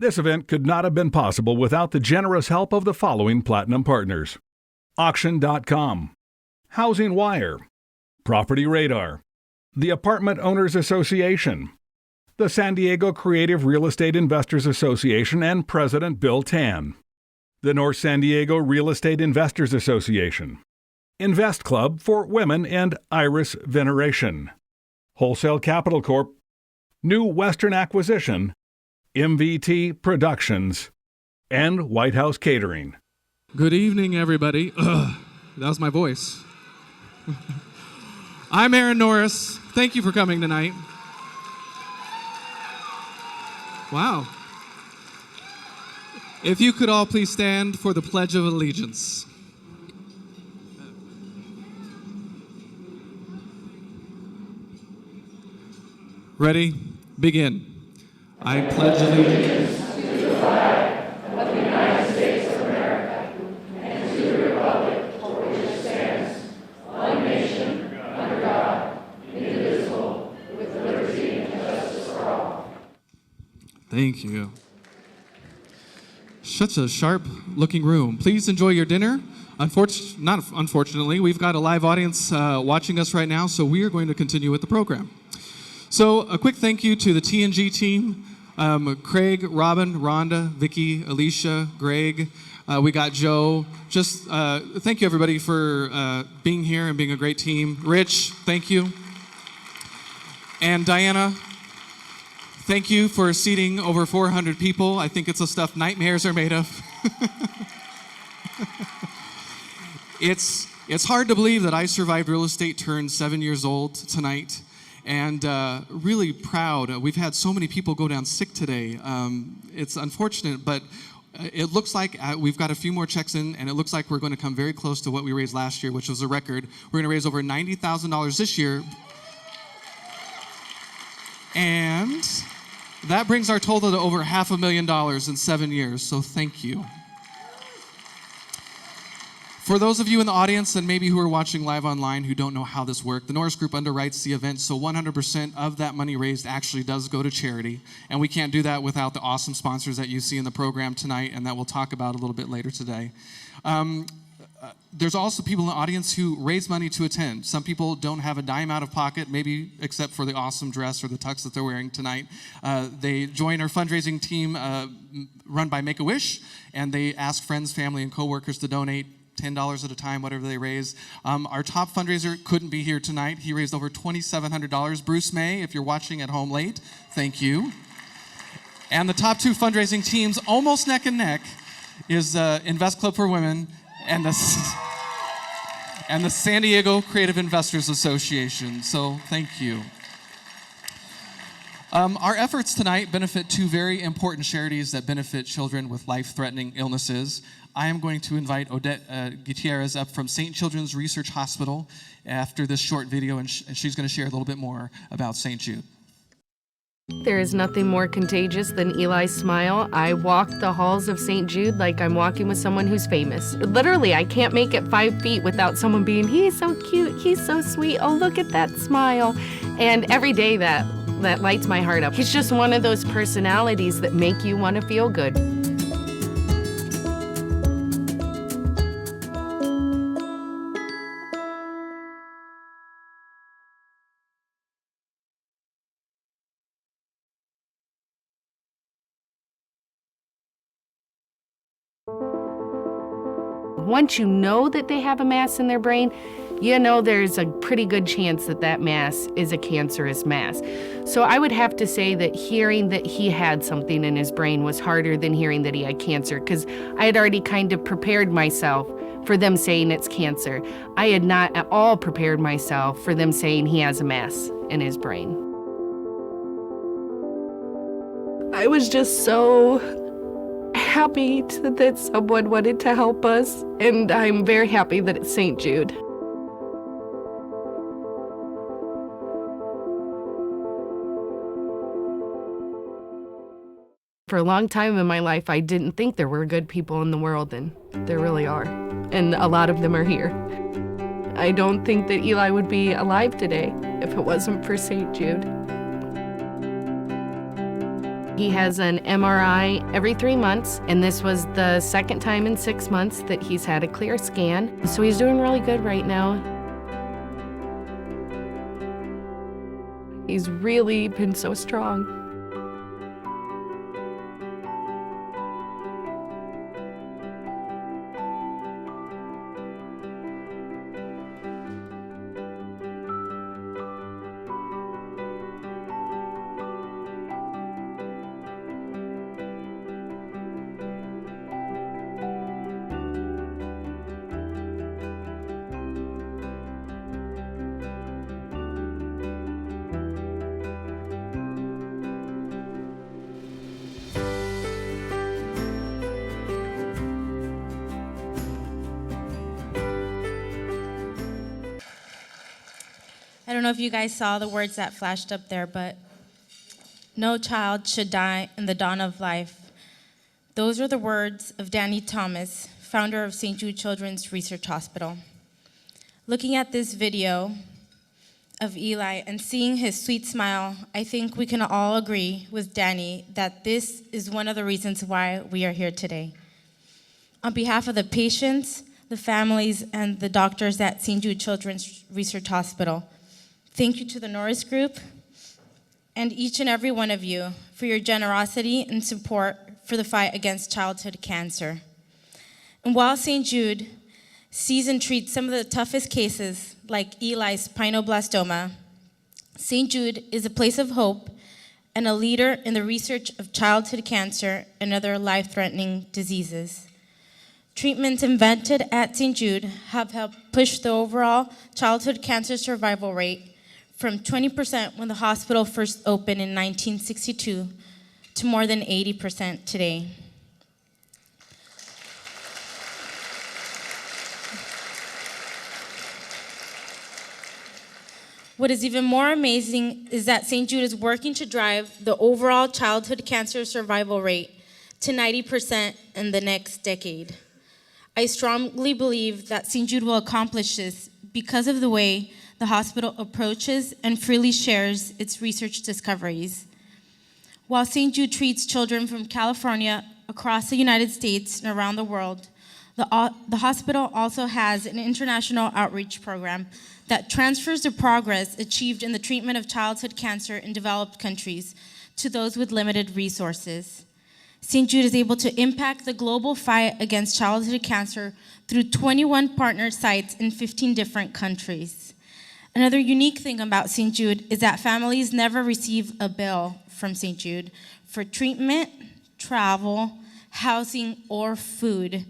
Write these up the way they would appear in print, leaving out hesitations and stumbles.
This event could not have been possible without the generous help of the following platinum partners: Auction.com, HousingWire, PropertyRadar, the Apartment Owners Association, the San Diego Creative Real Estate Investors Association and President Bill Tan, the North San Diego Real Estate Investors Association, InvestClub for Women and Iris Veneration, Wholesale Capital Corp, New Western Acquisition, MVT Productions, and White House Catering. Good evening, everybody. That was my voice. I'm Aaron Norris. Thank you for coming tonight. Wow. If you could all please stand for the Pledge of Allegiance. Ready? Begin. I pledge allegiance to the flag of the United States of America and to the republic for which it stands, one nation, under God, indivisible, with liberty and justice for all. Thank you. Such a sharp-looking room. Please enjoy your dinner. Not unfortunately, we've got a live audience watching us right now, so we are going to continue with the program. So a quick thank you to the TNG team, Craig, Robin, Rhonda, Vicky, Alicia, Greg, we got Joe. Just thank you everybody for being here and being a great team. Rich, thank you. And Diana, thank you for seating over 400 people. I think it's the stuff nightmares are made of. It's hard to believe that I survived real estate, turned 7 years old tonight. And really proud. We've had so many people go down sick today. It's unfortunate, but it looks like we've got a few more checks in, and it looks like we're going to come very close to what we raised last year, which was a record. We're going to raise over $90,000 this year. And that brings our total to over $500,000 in 7 years, so thank you. For those of you in the audience and maybe who are watching live online who don't know how this works, the Norris Group underwrites the event, so 100% of that money raised actually does go to charity. And we can't do that without the awesome sponsors that you see in the program tonight and that we'll talk about a little bit later today. There's also people in the audience who raise money to attend. Some people don't have a dime out of pocket, maybe except for the awesome dress or the tux that they're wearing tonight. They join our fundraising team run by Make-A-Wish, and they ask friends, family, and coworkers to donate $10 at a time, whatever they raise. Our top fundraiser couldn't be here tonight. He raised over $2,700. Bruce May, if you're watching at home late, thank you. And the top two fundraising teams, almost neck and neck, is InvestClub for Women and the San Diego Creative Investors Association. So thank you. Our efforts tonight benefit two very important charities that benefit children with life-threatening illnesses. I am going to invite Odette Gutierrez up from St. Children's Research Hospital after this short video, and she's going to share a little bit more about St. Jude. There is nothing more contagious than Eli's smile. I walk the halls of St. Jude like I'm walking with someone who's famous. Literally, I can't make it 5 feet without someone being, he's so cute, he's so sweet, oh, look at that smile. And every day that lights my heart up. He's just one of those personalities that make you want to feel good. Once you know that they have a mass in their brain, you know there's a pretty good chance that that mass is a cancerous mass. So I would have to say that hearing that he had something in his brain was harder than hearing that he had cancer, because I had already kind of prepared myself for them saying it's cancer. I had not at all prepared myself for them saying he has a mass in his brain. I was just so happy that someone wanted to help us, and I'm very happy that it's St. Jude. For a long time in my life, I didn't think there were good people in the world, and there really are. And a lot of them are here. I don't think that Eli would be alive today if it wasn't for St. Jude. He has an MRI every 3 months, and this was the second time in 6 months that he's had a clear scan. So he's doing really good right now. He's really been so strong. I don't know if you guys saw the words that flashed up there, but no child should die in the dawn of life. Those are the words of Danny Thomas, founder of St. Jude Children's Research Hospital. Looking at this video of Eli and seeing his sweet smile, I think we can all agree with Danny that this is one of the reasons why we are here today. On behalf of the patients, the families, and the doctors at St. Jude Children's Research Hospital, thank you to the Norris Group and each and every one of you for your generosity and support for the fight against childhood cancer. And while St. Jude sees and treats some of the toughest cases, like Eli's spinoblastoma, St. Jude is a place of hope and a leader in the research of childhood cancer and other life-threatening diseases. Treatments invented at St. Jude have helped push the overall childhood cancer survival rate from 20% when the hospital first opened in 1962 to more than 80% today. What is even more amazing is that St. Jude is working to drive the overall childhood cancer survival rate to 90% in the next decade. I strongly believe that St. Jude will accomplish this because of the way the hospital approaches and freely shares its research discoveries. While St. Jude treats children from California, across the United States, and around the world, the hospital also has an international outreach program that transfers the progress achieved in the treatment of childhood cancer in developed countries to those with limited resources. St. Jude is able to impact the global fight against childhood cancer through 21 partner sites in 15 different countries. Another unique thing about St. Jude is that families never receive a bill from St. Jude for treatment, travel, housing, or food,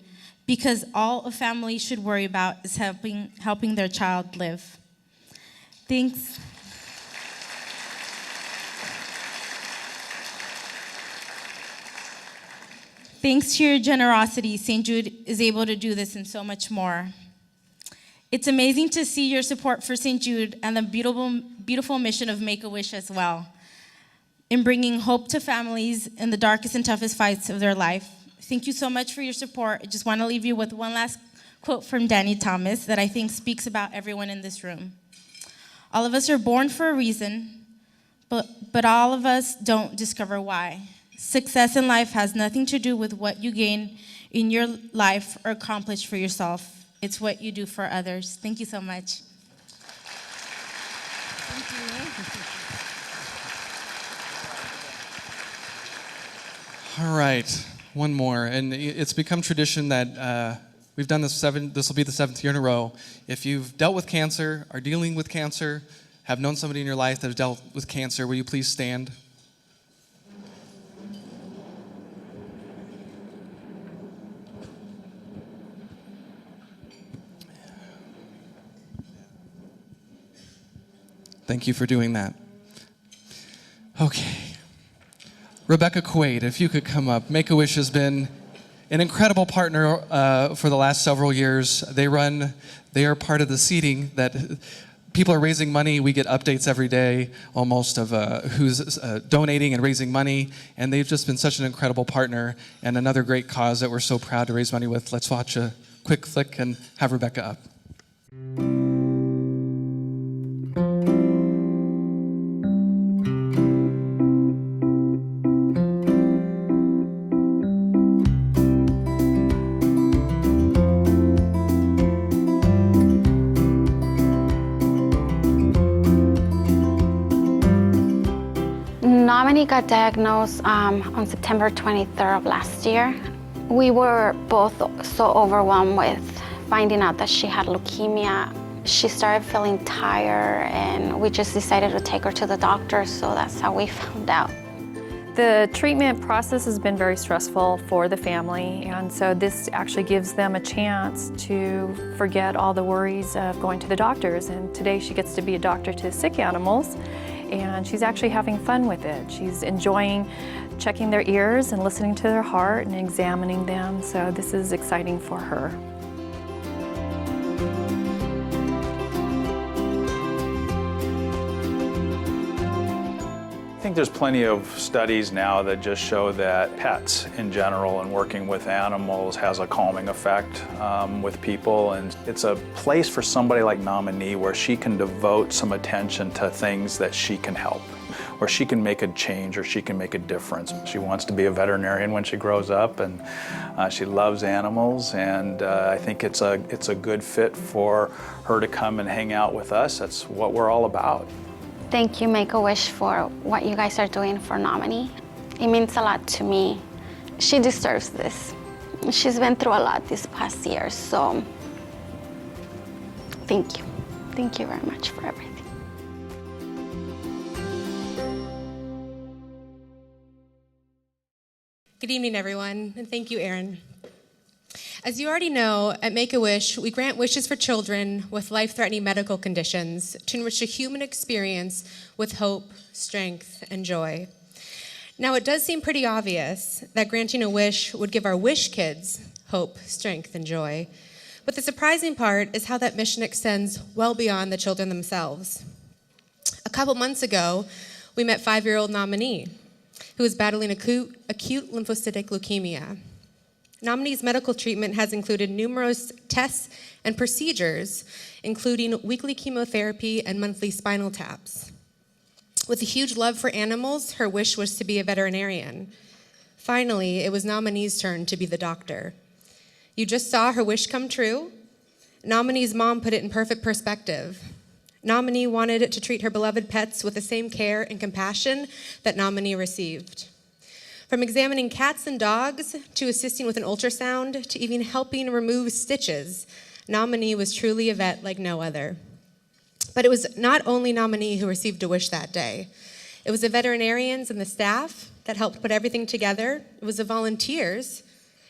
because all a family should worry about is helping their child live. Thanks. Thanks to your generosity, St. Jude is able to do this and so much more. It's amazing to see your support for St. Jude and the beautiful mission of Make-A-Wish as well, in bringing hope to families in the darkest and toughest fights of their life. Thank you so much for your support. I just want to leave you with one last quote from Danny Thomas that I think speaks about everyone in this room. All of us are born for a reason, but all of us don't discover why. Success in life has nothing to do with what you gain in your life or accomplish for yourself. It's what you do for others. Thank you so much. Thank All right, one more. And it's become tradition that we've done this will be the 7th year in a row. If you've dealt with cancer, are dealing with cancer, have known somebody in your life that has dealt with cancer, will you please stand? Thank you for doing that. Okay. Rebecca Quaid, if you could come up. Make-A-Wish has been an incredible partner for the last several years. They are part of the seeding that people are raising money. We get updates every day almost of who's donating and raising money. And they've just been such an incredible partner and another great cause that we're so proud to raise money with. Let's watch a quick flick and have Rebecca up. Nominee got diagnosed on September 23rd of last year. We were both so overwhelmed with finding out that she had leukemia. She started feeling tired, and we just decided to take her to the doctor, so that's how we found out. The treatment process has been very stressful for the family, and so this actually gives them a chance to forget all the worries of going to the doctors. And today she gets to be a doctor to sick animals, and she's actually having fun with it. She's enjoying checking their ears and listening to their heart and examining them, so this is exciting for her. I think there's plenty of studies now that just show that pets in general and working with animals has a calming effect with people, and it's a place for somebody like nominee where she can devote some attention to things that she can help, where she can make a change or she can make a difference. She wants to be a veterinarian when she grows up, and she loves animals, and I think it's a good fit for her to come and hang out with us. That's what we're all about. Thank you, Make-A-Wish, for what you guys are doing for Nominee. It means a lot to me. She deserves this. She's been through a lot these past years, so thank you. Thank you very much for everything. Good evening, everyone, and thank you, Erin. As you already know, at Make-A-Wish, we grant wishes for children with life-threatening medical conditions to enrich the human experience with hope, strength, and joy. Now, it does seem pretty obvious that granting a wish would give our wish kids hope, strength, and joy. But the surprising part is how that mission extends well beyond the children themselves. A couple months ago, we met 5-year-old Nominee, who is battling acute lymphocytic leukemia. Nominee's medical treatment has included numerous tests and procedures, including weekly chemotherapy and monthly spinal taps. With a huge love for animals, her wish was to be a veterinarian. Finally, it was Nominee's turn to be the doctor. You just saw her wish come true. Nominee's mom put it in perfect perspective. Nominee wanted to treat her beloved pets with the same care and compassion that Nominee received. From examining cats and dogs, to assisting with an ultrasound, to even helping remove stitches, Nominee was truly a vet like no other. But it was not only Nominee who received a wish that day. It was the veterinarians and the staff that helped put everything together. It was the volunteers.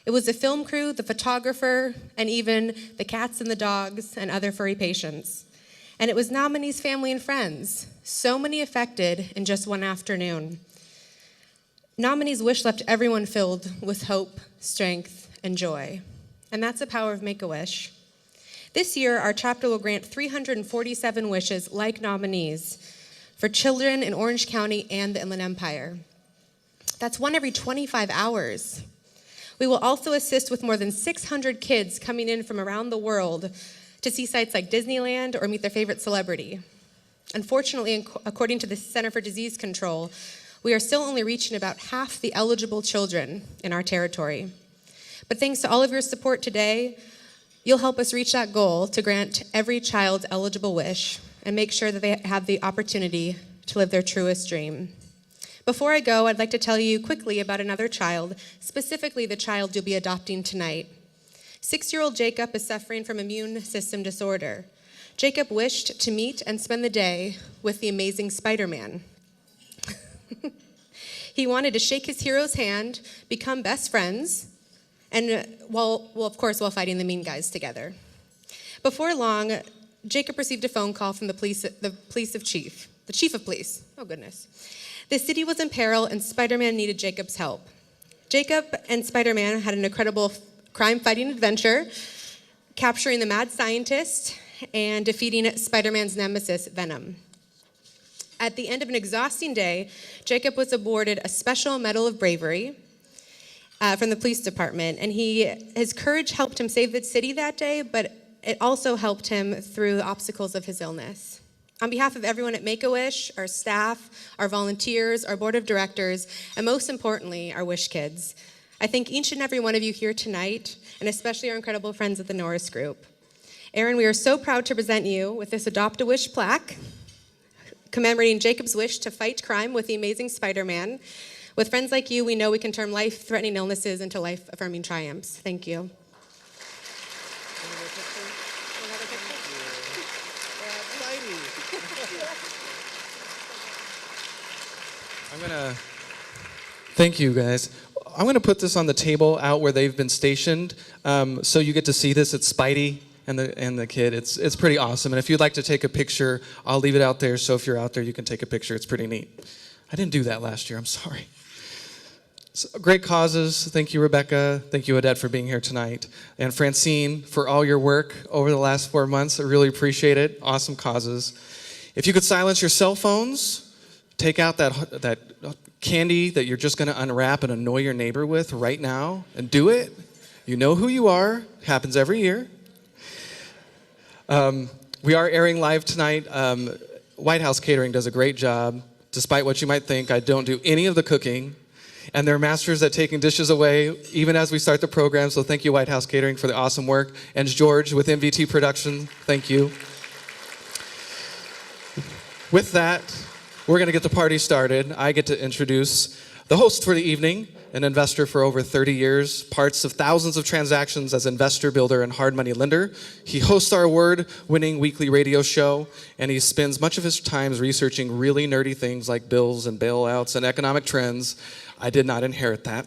It was the film crew, the photographer, and even the cats and the dogs and other furry patients. And it was Nominee's family and friends, so many affected in just one afternoon. Nominee's wish left everyone filled with hope, strength, and joy. And that's the power of Make-A-Wish. This year, our chapter will grant 347 wishes like Nominee's for children in Orange County and the Inland Empire. That's one every 25 hours. We will also assist with more than 600 kids coming in from around the world to see sites like Disneyland or meet their favorite celebrity. Unfortunately, according to the Center for Disease Control, we are still only reaching about half the eligible children in our territory. But thanks to all of your support today, you'll help us reach that goal to grant every child's eligible wish and make sure that they have the opportunity to live their truest dream. Before I go, I'd like to tell you quickly about another child, specifically the child you'll be adopting tonight. 6-year-old Jacob is suffering from immune system disorder. Jacob wished to meet and spend the day with the amazing Spider-Man. He wanted to shake his hero's hand, become best friends, and while fighting the mean guys together. Before long, Jacob received a phone call from the chief of police. Oh goodness. The city was in peril and Spider-Man needed Jacob's help. Jacob and Spider-Man had an incredible crime-fighting adventure, capturing the mad scientist and defeating Spider-Man's nemesis, Venom. At the end of an exhausting day, Jacob was awarded a special Medal of Bravery from the police department, and his courage helped him save the city that day, but it also helped him through the obstacles of his illness. On behalf of everyone at Make-A-Wish, our staff, our volunteers, our board of directors, and most importantly, our Wish Kids, I thank each and every one of you here tonight, and especially our incredible friends at the Norris Group. Erin, we are so proud to present you with this Adopt a Wish plaque, commemorating Jacob's wish to fight crime with the amazing Spider-Man. With friends like you, we know we can turn life-threatening illnesses into life-affirming triumphs. Thank you. Thank you, guys. I'm going to put this on the table out where they've been stationed, so you get to see this. It's Spidey and the kid. It's pretty awesome. And if you'd like to take a picture, I'll leave it out there. So if you're out there, you can take a picture. It's pretty neat. I didn't do that last year. I'm sorry. So, great causes. Thank you, Rebecca. Thank you, Odette, for being here tonight. And Francine, for all your work over the last 4 months. I really appreciate it. Awesome causes. If you could silence your cell phones, take out that candy that you're just going to unwrap and annoy your neighbor with right now, and do it. You know who you are. Happens every year. We are airing live tonight. White House Catering does a great job. Despite what you might think, I don't do any of the cooking. And they're masters at taking dishes away, even as we start the program. So thank you, White House Catering, for the awesome work. And George with MVT Production, thank you. With that, we're going to get the party started. I get to introduce the host for the evening, an investor for over 30 years, parts of thousands of transactions as investor, builder, and hard money lender. He hosts our award-winning weekly radio show, and he spends much of his time researching really nerdy things like bills and bailouts and economic trends. I did not inherit that.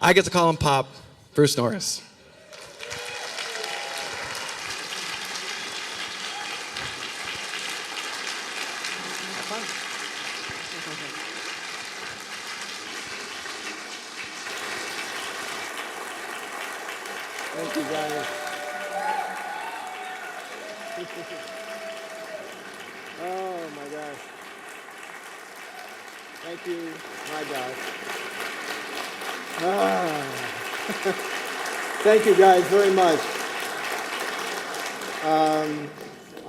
I get to call him Pop, Bruce Norris. Thank you, guys. Oh, my gosh. Thank you, my gosh. Thank you, guys, very much.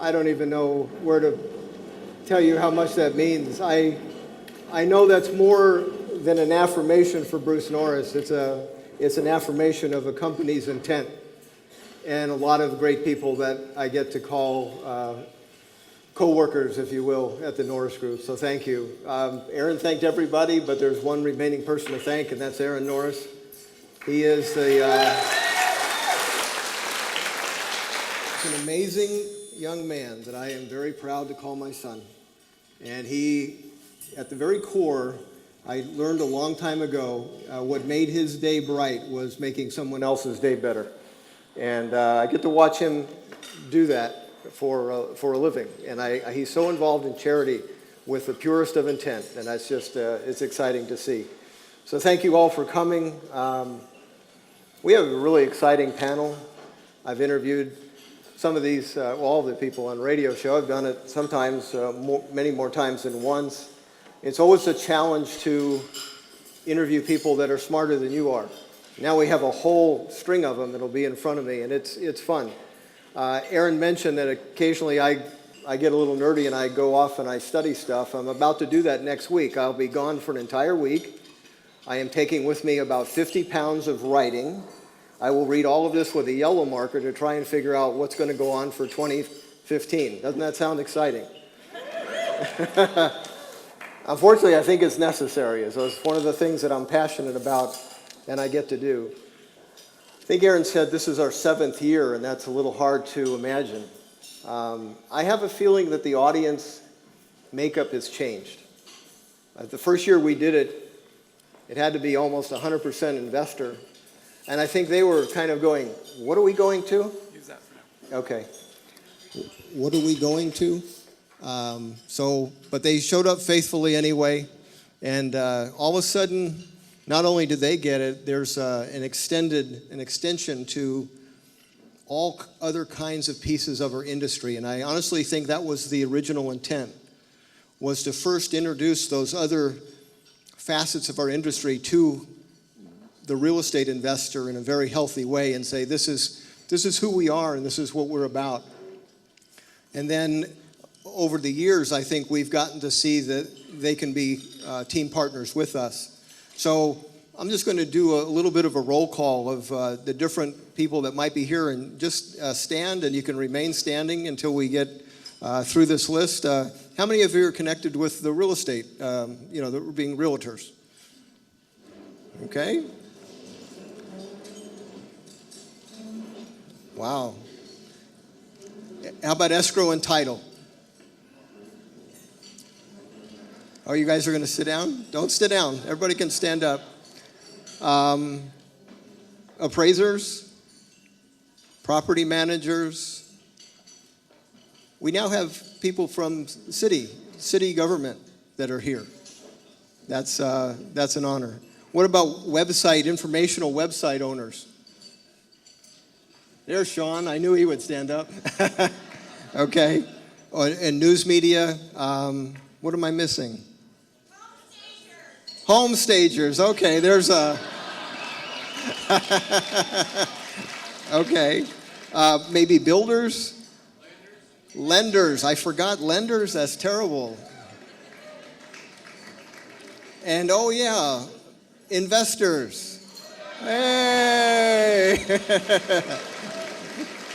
I don't even know where to tell you how much that means. I know that's more than an affirmation for Bruce Norris. It's an affirmation of a company's intent, and a lot of great people that I get to call co-workers, if you will, at the Norris Group. So thank you. Aaron thanked everybody, but there's one remaining person to thank, and that's Aaron Norris. He is an amazing young man that I am very proud to call my son. And he, at the very core, I learned a long time ago, what made his day bright was making someone else's day better. And I get to watch him do that for a living. And he's so involved in charity with the purest of intent. And that's just, it's exciting to see. So thank you all for coming. We have a really exciting panel. I've interviewed some of these, all the people on radio show. I've done it sometimes, many more times than once. It's always a challenge to interview people that are smarter than you are. Now we have a whole string of them that'll be in front of me, and it's fun. Aaron mentioned that occasionally I get a little nerdy and I go off and I study stuff. I'm about to do that next week. I'll be gone for an entire week. I am taking with me about 50 pounds of writing. I will read all of this with a yellow marker to try and figure out what's going to go on for 2015. Doesn't that sound exciting? Unfortunately, I think it's necessary. So it's one of the things that I'm passionate about and I get to do. I think Aaron said this is our 7th year, and that's a little hard to imagine. I have a feeling that the audience makeup has changed. The first year we did it, it had to be almost 100% investor. And I think they were kind of going, what are we going to? Use that for now. Okay. What are we going to? But they showed up faithfully anyway, and all of a sudden, not only did they get it, there's an extension to all other kinds of pieces of our industry, and I honestly think that was the original intent, was to first introduce those other facets of our industry to the real estate investor in a very healthy way and say, this is who we are and this is what we're about. And then over the years, I think we've gotten to see that they can be team partners with us. So I'm just going to do a little bit of a roll call of the different people that might be here, and just stand, and you can remain standing until we get through this list. How many of you are connected with the real estate, being realtors? Okay. Wow. How about escrow and title? Oh, you guys are going to sit down? Don't sit down. Everybody can stand up. Appraisers, property managers. We now have people from city government that are here. That's an honor. What about informational website owners? There's Sean. I knew he would stand up. Okay. And news media. What am I missing? Home stagers. Okay, there's a... Okay. Maybe builders? Lenders. I forgot lenders. That's terrible. And oh yeah, investors. Hey!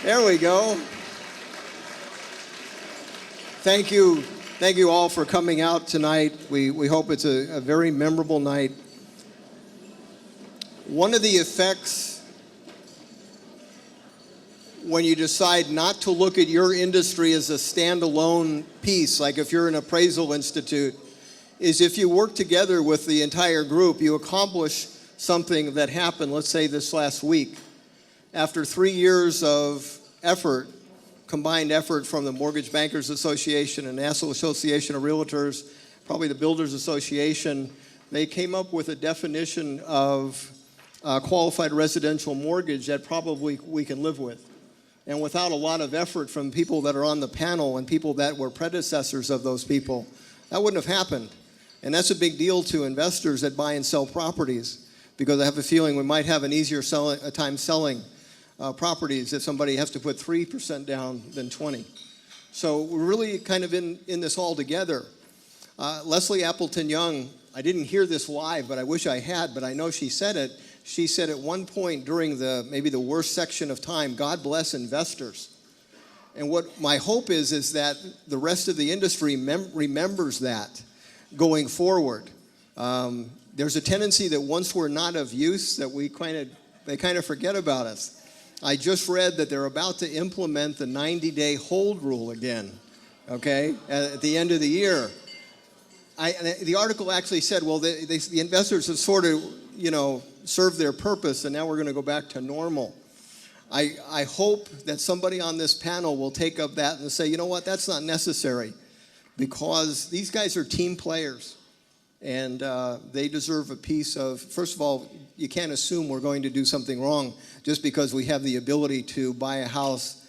There we go. Thank you. Thank you all for coming out tonight. We hope it's a very memorable night. One of the effects when you decide not to look at your industry as a standalone piece, like if you're an appraisal institute, is if you work together with the entire group, you accomplish something that happened, let's say this last week. After 3 years of effort, combined effort from the Mortgage Bankers Association and National Association of Realtors, probably the Builders Association, they came up with a definition of qualified residential mortgage that probably we can live with. And without a lot of effort from people that are on the panel and people that were predecessors of those people, that wouldn't have happened. And that's a big deal to investors that buy and sell properties, because I have a feeling we might have an easier time selling properties if somebody has to put 3% down than 20. So we're really kind of in this all together. Leslie Appleton Young, I didn't hear this live, but I wish I had, but I know she said it. She said at one point during maybe the worst section of time, God bless investors. And what my hope is that the rest of the industry remembers that going forward. There's a tendency that once we're not of use, that they kind of forget about us. I just read that they're about to implement the 90-day hold rule again, okay, at the end of the year. The article actually said, well, the investors have sort of, served their purpose, and now we're going to go back to normal. I hope that somebody on this panel will take up that and say, you know what, that's not necessary, because these guys are team players. And they deserve a piece of, first of all, you can't assume we're going to do something wrong just because we have the ability to buy a house,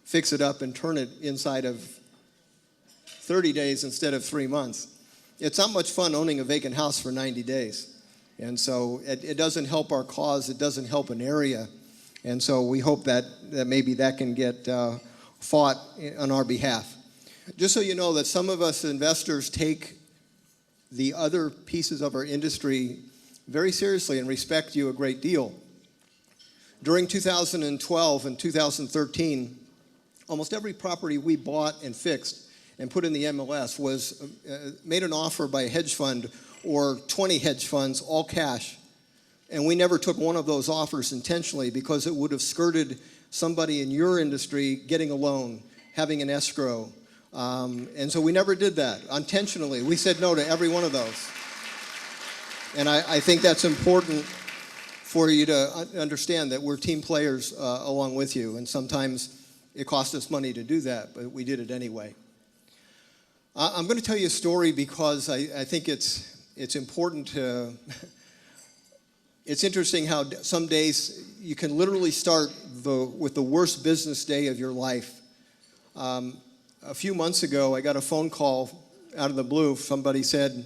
fix it up, and turn it inside of 30 days instead of 3 months. It's not much fun owning a vacant house for 90 days. And so it doesn't help our cause. It doesn't help an area. And so we hope that maybe that can get fought on our behalf. Just so you know that some of us investors take the other pieces of our industry very seriously and respect you a great deal. During 2012 and 2013, almost every property we bought and fixed and put in the MLS was made an offer by a hedge fund or 20 hedge funds, all cash. And we never took one of those offers intentionally because it would have skirted somebody in your industry getting a loan, having an escrow. And so we never did that intentionally. We said no to every one of those. And I think that's important for you to understand that we're team players along with you. And sometimes it cost us money to do that, but we did it anyway. I'm going to tell you a story because I think it's important to... It's interesting how some days you can literally start with the worst business day of your life. A few months ago, I got a phone call out of the blue. Somebody said,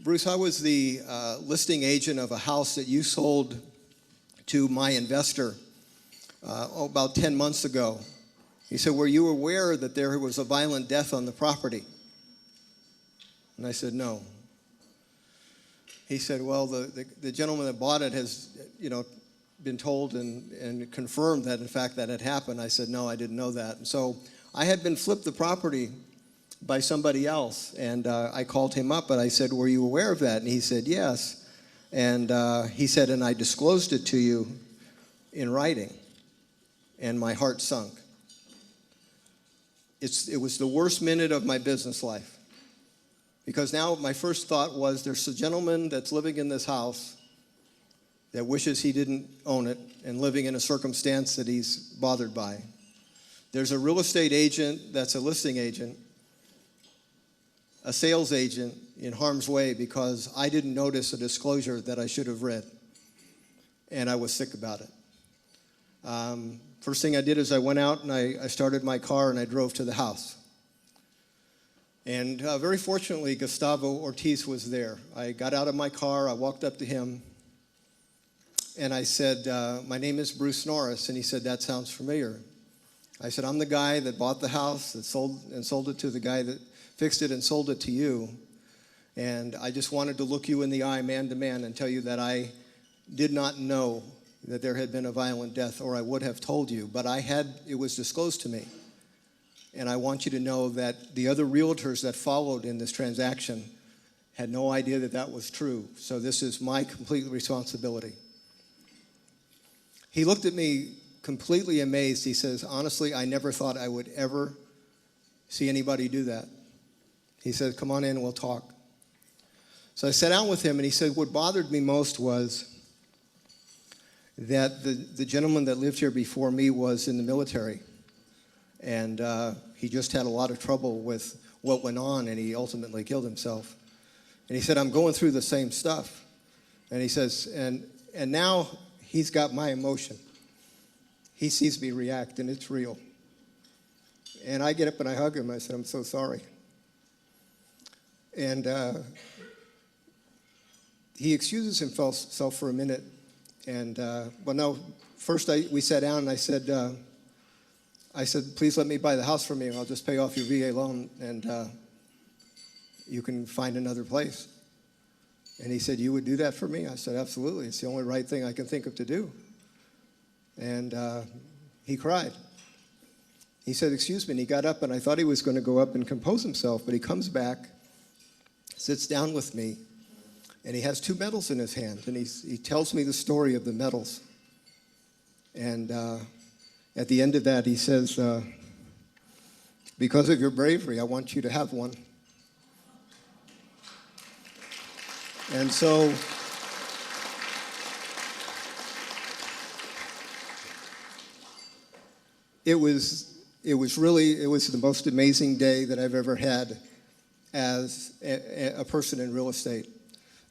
Bruce, I was the listing agent of a house that you sold to my investor about 10 months ago. He said, were you aware that there was a violent death on the property? And I said, no. He said, well, the gentleman that bought it has, been told and confirmed that, in fact, that had happened. I said, no, I didn't know that. And so I had been flipped the property by somebody else, and I called him up and I said, were you aware of that? And he said, yes. And he said, and I disclosed it to you in writing, and my heart sunk. It was the worst minute of my business life, because now my first thought was, there's a gentleman that's living in this house that wishes he didn't own it and living in a circumstance that he's bothered by. There's a real estate agent that's a listing agent, a sales agent in harm's way because I didn't notice a disclosure that I should have read, and I was sick about it. First thing I did is I went out and I started my car and I drove to the house. And very fortunately, Gustavo Ortiz was there. I got out of my car, I walked up to him, and I said, my name is Bruce Norris, and he said, that sounds familiar. I said, I'm the guy that bought the house, that sold it to the guy that fixed it and sold it to you. And I just wanted to look you in the eye, man to man, and tell you that I did not know that there had been a violent death, or I would have told you, but it was disclosed to me. And I want you to know that the other realtors that followed in this transaction had no idea that that was true. So this is my complete responsibility. He looked at me completely amazed. He says, honestly, I never thought I would ever see anybody do that. He said, come on in and we'll talk. So I sat down with him and he said, what bothered me most was that the gentleman that lived here before me was in the military. And he just had a lot of trouble with what went on, and he ultimately killed himself. And he said, I'm going through the same stuff. And he says, and now he's got my emotion. He sees me react, and it's real. And I get up and I hug him. I said, I'm so sorry. And he excuses himself for a minute. And, well, no, first we sat down and I said, please let me buy the house from you. I'll just pay off your VA loan and you can find another place. And he said, you would do that for me? I said, absolutely. It's the only right thing I can think of to do. And he cried. He said, excuse me, and he got up, and I thought he was going to go up and compose himself, but he comes back, sits down with me, and he has two medals in his hand, and he tells me the story of the medals. And at the end of that, he says, because of your bravery, I want you to have one. And so it was the most amazing day that I've ever had as a person in real estate.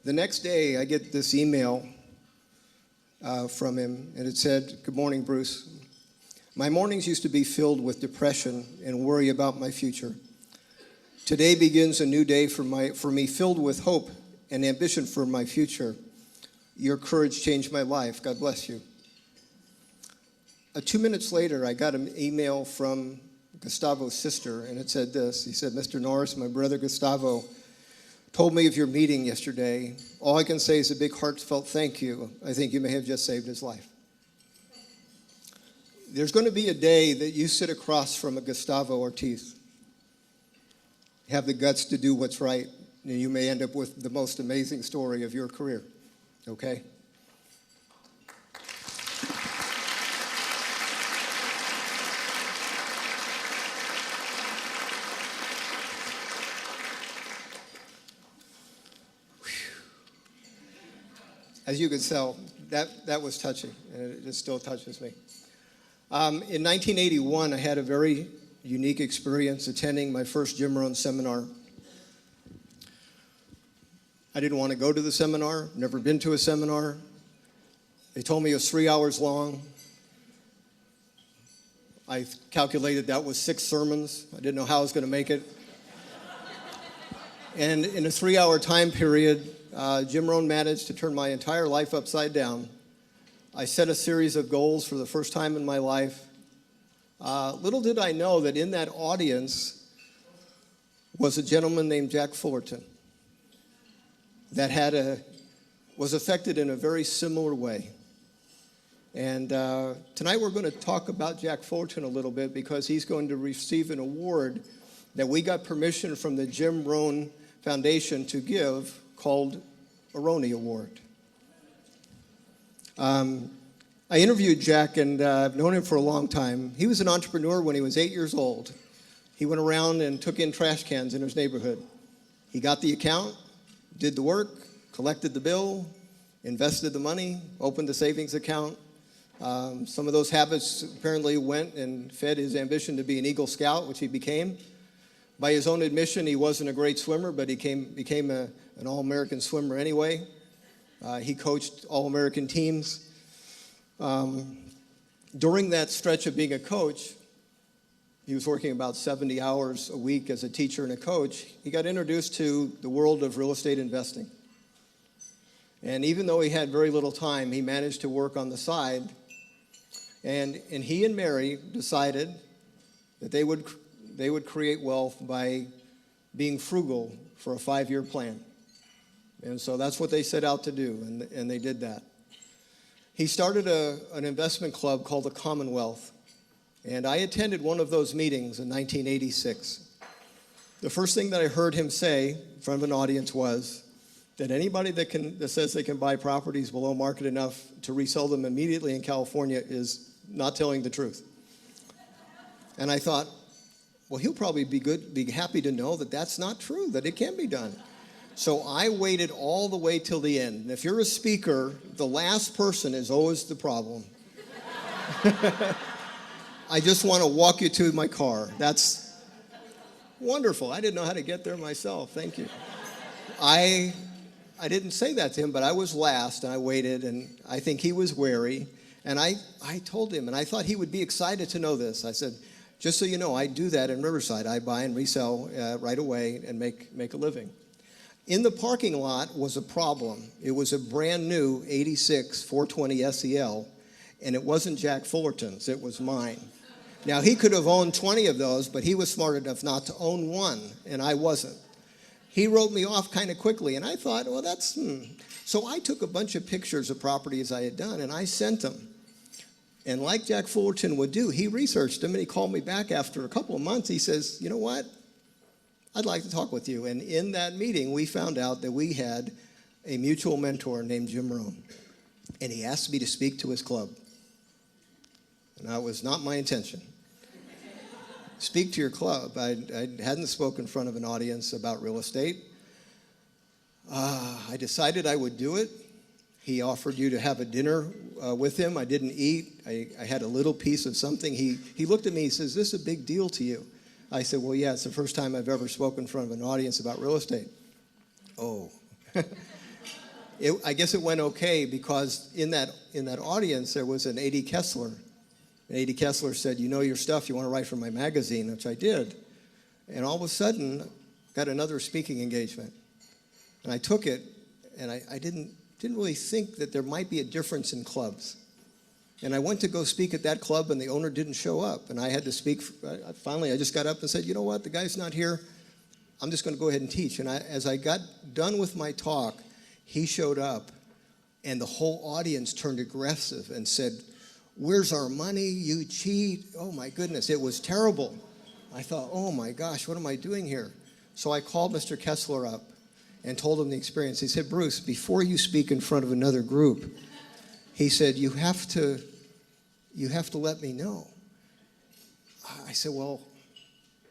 The next day, I get this email from him, and it said, good morning, Bruce. My mornings used to be filled with depression and worry about my future. Today begins a new day for me filled with hope and ambition for my future. Your courage changed my life. God bless you. 2 minutes later, I got an email from Gustavo's sister, and it said this. He said, Mr. Norris, my brother Gustavo told me of your meeting yesterday. All I can say is a big heartfelt thank you. I think you may have just saved his life. There's going to be a day that you sit across from a Gustavo Ortiz, have the guts to do what's right, and you may end up with the most amazing story of your career, okay? As you can tell, that was touching, and it still touches me. In 1981, I had a very unique experience attending my first Jim Rohn seminar. I didn't want to go to the seminar, never been to a seminar. They told me it was 3 hours long. I calculated that was 6 sermons. I didn't know how I was going to make it. And in a 3-hour time period, Jim Rohn managed to turn my entire life upside down. I set a series of goals for the first time in my life. Little did I know that in that audience was a gentleman named Jack Fullerton that was affected in a very similar way. And tonight we're going to talk about Jack Fullerton a little bit because he's going to receive an award that we got permission from the Jim Rohn Foundation to give called a Roney Award. I interviewed Jack, and I've known him for a long time. He was an entrepreneur when he was 8 years old. He went around and took in trash cans in his neighborhood. He got the account, did the work, collected the bill, invested the money, opened the savings account. Some of those habits apparently went and fed his ambition to be an Eagle Scout, which he became. By his own admission, he wasn't a great swimmer, but he became an All-American swimmer anyway. He coached All-American teams. During that stretch of being a coach, he was working about 70 hours a week as a teacher and a coach. He got introduced to the world of real estate investing. And even though he had very little time, he managed to work on the side. And he and Mary decided that they would create wealth by being frugal for a 5-year plan. And so that's what they set out to do, and they did that. He started an investment club called the Commonwealth, and I attended one of those meetings in 1986. The first thing that I heard him say in front of an audience was that anybody that says they can buy properties below market enough to resell them immediately in California is not telling the truth. And I thought, well, he'll probably be happy to know that that's not true, that it can be done. So I waited all the way till the end. And if you're a speaker, the last person is always the problem. I just want to walk you to my car. That's wonderful. I didn't know how to get there myself. Thank you. I didn't say that to him, but I was last, and I waited, and I think he was wary. And I told him, and I thought he would be excited to know this. I said, just so you know, I do that in Riverside. I buy and resell right away and make a living. In the parking lot was a problem. It was a brand new 86 420 SEL, and it wasn't Jack Fullerton's, it was mine. Now, he could have owned 20 of those, but he was smart enough not to own one, and I wasn't. He wrote me off kind of quickly, and I thought, well, that's, So I took a bunch of pictures of properties I had done, and I sent them. And like Jack Fullerton would do, he researched them, and he called me back after a couple of months. He says, you know what? I'd like to talk with you. And in that meeting, we found out that we had a mutual mentor named Jim Rohn. And he asked me to speak to his club. And that was not my intention. Speak to your club. I hadn't spoken in front of an audience about real estate. I decided I would do it. He offered you to have a dinner with him. I didn't eat. I had a little piece of something. He looked at me, he says, "This is a big deal to you." I said, "Well, yeah, it's the first time I've ever spoken in front of an audience about real estate." Oh. I guess it went okay because in that audience there was an A.D. Kessler. And A.D. Kessler said, "You know your stuff, you want to write for my magazine," which I did. And all of a sudden, got another speaking engagement. And I took it, and I didn't really think that there might be a difference in clubs. And I went to go speak at that club, and the owner didn't show up. And I had to speak. Finally, I just got up and said, "You know what? The guy's not here. I'm just going to go ahead and teach." And as I got done with my talk, he showed up, and the whole audience turned aggressive and said, "Where's our money? You cheat." Oh, my goodness. It was terrible. I thought, oh, my gosh, what am I doing here? So I called Mr. Kessler up and told him the experience. He said, "Bruce, before you speak in front of another group," he said, you have to let me know." I said, "Well,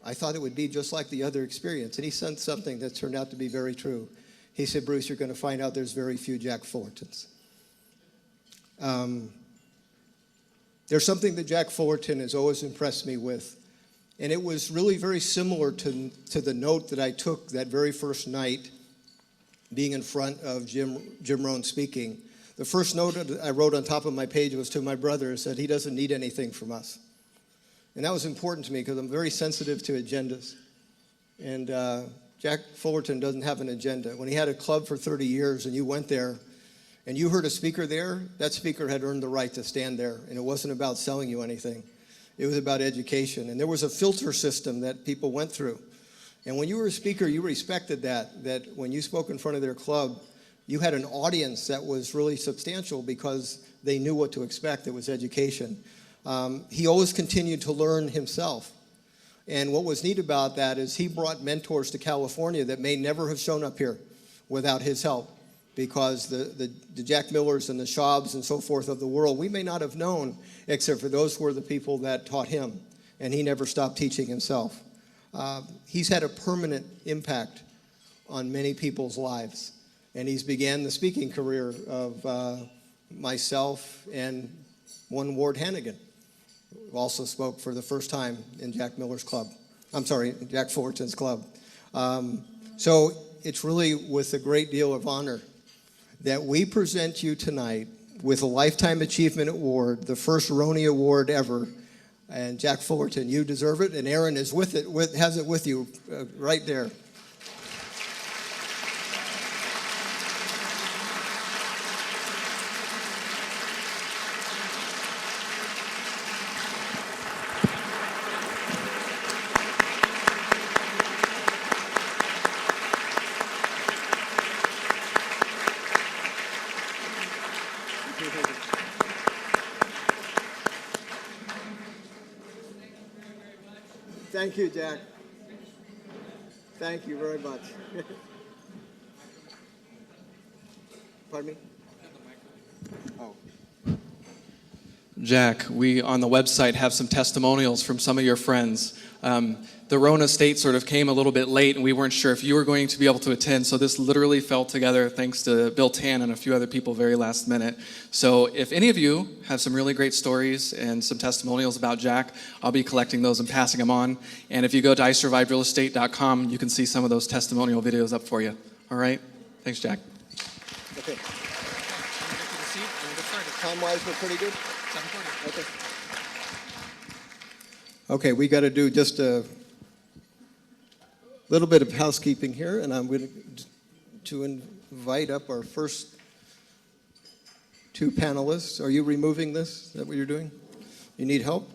I thought it would be just like the other experience." And he sent something that turned out to be very true. He said, "Bruce, you're going to find out there's very few Jack Fullertons." There's something that Jack Fullerton has always impressed me with, and it was really very similar to the note that I took that very first night being in front of Jim Rohn speaking. The first note that I wrote on top of my page was to my brother. It said, "He doesn't need anything from us." And that was important to me because I'm very sensitive to agendas. And Jack Fullerton doesn't have an agenda. When he had a club for 30 years and you went there and you heard a speaker there, that speaker had earned the right to stand there. And it wasn't about selling you anything. It was about education. And there was a filter system that people went through. And when you were a speaker, you respected that when you spoke in front of their club, you had an audience that was really substantial because they knew what to expect. It was education. He always continued to learn himself. And what was neat about that is he brought mentors to California that may never have shown up here without his help, because the Jack Millers and the Schaubs and so forth of the world, we may not have known, except for those were the people that taught him, and he never stopped teaching himself. He's had a permanent impact on many people's lives, and he's began the speaking career of myself and one Ward Hannigan, who also spoke for the first time in Jack Miller's club. I'm sorry, Jack Fullerton's club. So it's really with a great deal of honor that we present you tonight with a Lifetime Achievement Award, the first Roney Award ever. And Jack Fullerton, you deserve it, and Aaron is with it, has it with you right there. Thank you, Jack. Thank you very much. Pardon me? Oh. Jack, we on the website have some testimonials from some of your friends. The Rona State sort of came a little bit late, and we weren't sure if you were going to be able to attend, so this literally fell together thanks to Bill Tan and a few other people very last minute. So if any of you have some really great stories and some testimonials about Jack, I'll be collecting those and passing them on. And if you go to isurvivedrealestate.com, you can see some of those testimonial videos up for you. All right? Thanks, Jack. Okay. Time-wise, we're pretty good? Okay. Okay, we got to do just a little bit of housekeeping here, and I'm going to invite up our first two panelists. Are you removing this? Is that what you're doing? You need help?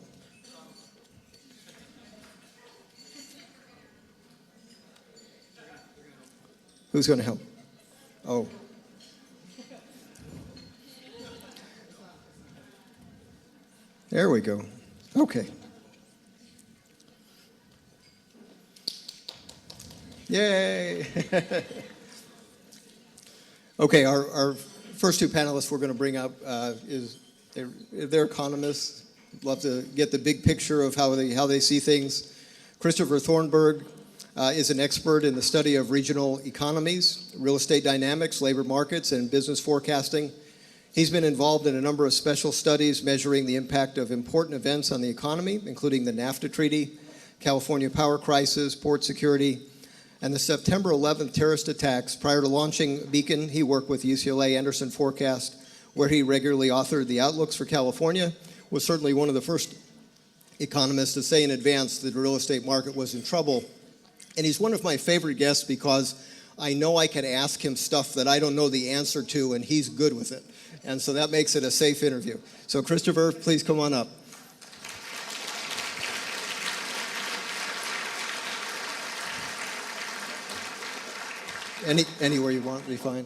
Who's going to help? Oh. There we go. Okay. Yay! Okay, our first two panelists we're going to bring up they're economists. Love to get the big picture of how they see things. Christopher Thornburg is an expert in the study of regional economies, real estate dynamics, labor markets, and business forecasting. He's been involved in a number of special studies measuring the impact of important events on the economy, including the NAFTA treaty, California power crisis, port security, and the September 11th terrorist attacks. Prior to launching Beacon, he worked with UCLA Anderson Forecast, where he regularly authored the outlooks for California, was certainly one of the first economists to say in advance that the real estate market was in trouble. And he's one of my favorite guests because I know I can ask him stuff that I don't know the answer to, and he's good with it. And so that makes it a safe interview. So Christopher, please come on up. Anywhere you want, be fine.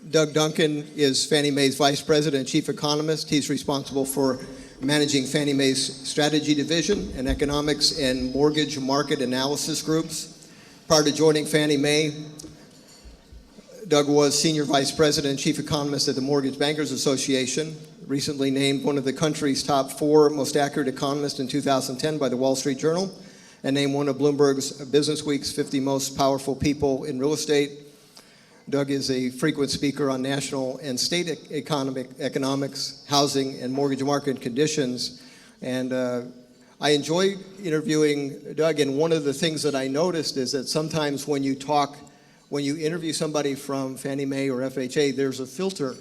Doug Duncan is Fannie Mae's Vice President and Chief Economist. He's responsible for managing Fannie Mae's strategy division and economics and mortgage market analysis groups. Prior to joining Fannie Mae, Doug was Senior Vice President and Chief Economist at the Mortgage Bankers Association, recently named one of the country's top 4 most accurate economists in 2010 by the Wall Street Journal, and named one of Bloomberg's Businessweek's 50 most powerful people in real estate. Doug is a frequent speaker on national and state economics, housing, and mortgage market conditions. And I enjoy interviewing Doug, and one of the things that I noticed is that sometimes when you interview somebody from Fannie Mae or FHA, there's a filter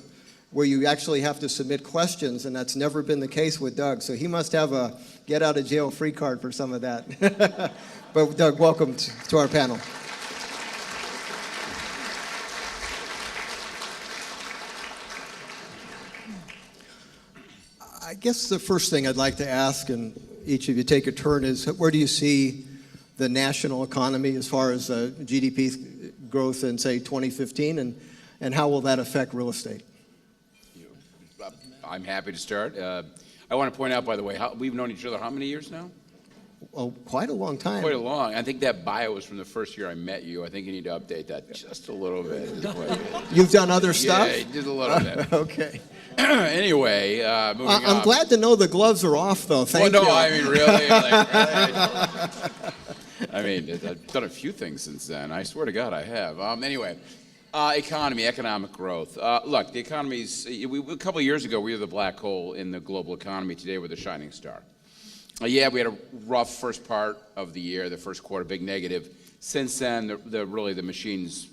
where you actually have to submit questions, and that's never been the case with Doug. So he must have a get-out-of-jail-free card for some of that. But Doug, welcome to our panel. I guess the first thing I'd like to ask, and each of you take a turn, is where do you see the national economy as far as GDP growth in, say, 2015, and how will that affect real estate? I'm happy to start. I want to point out, by the way, we've known each other how many years now? Oh, quite a long time. Quite a long. I think that bio was from the first year I met you. I think you need to update that just a little bit. You've done other stuff? Yeah, just a little bit. Okay. Anyway, moving on. I'm glad to know the gloves are off, though. Thank you. I mean, really? I mean, I've done a few things since then. I swear to God, I have. Anyway, economy, economic growth. Look, the economy's, a couple of years ago, we were the black hole in the global economy. Today, we're the shining star. Yeah, we had a rough first part of the year, the first quarter, big negative. Since then, the machine's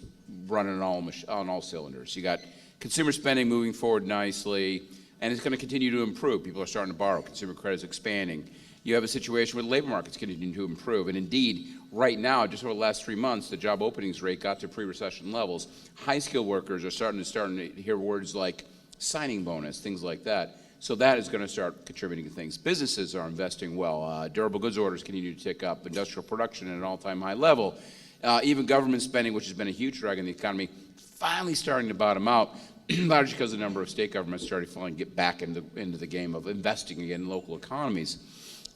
running on all cylinders. You got consumer spending moving forward nicely, and it's going to continue to improve. People are starting to borrow. Consumer credit is expanding. You have a situation where the labor market's continuing to improve. And indeed, right now, just over the last 3 months, the job openings rate got to pre-recession levels. High-skilled workers are starting to hear words like signing bonus, things like that. So that is going to start contributing to things. Businesses are investing well. Durable goods orders continue to tick up. Industrial production at an all-time high level. Even government spending, which has been a huge drag on the economy, finally starting to bottom out, largely because the number of state governments started to get back into the game of investing again in local economies.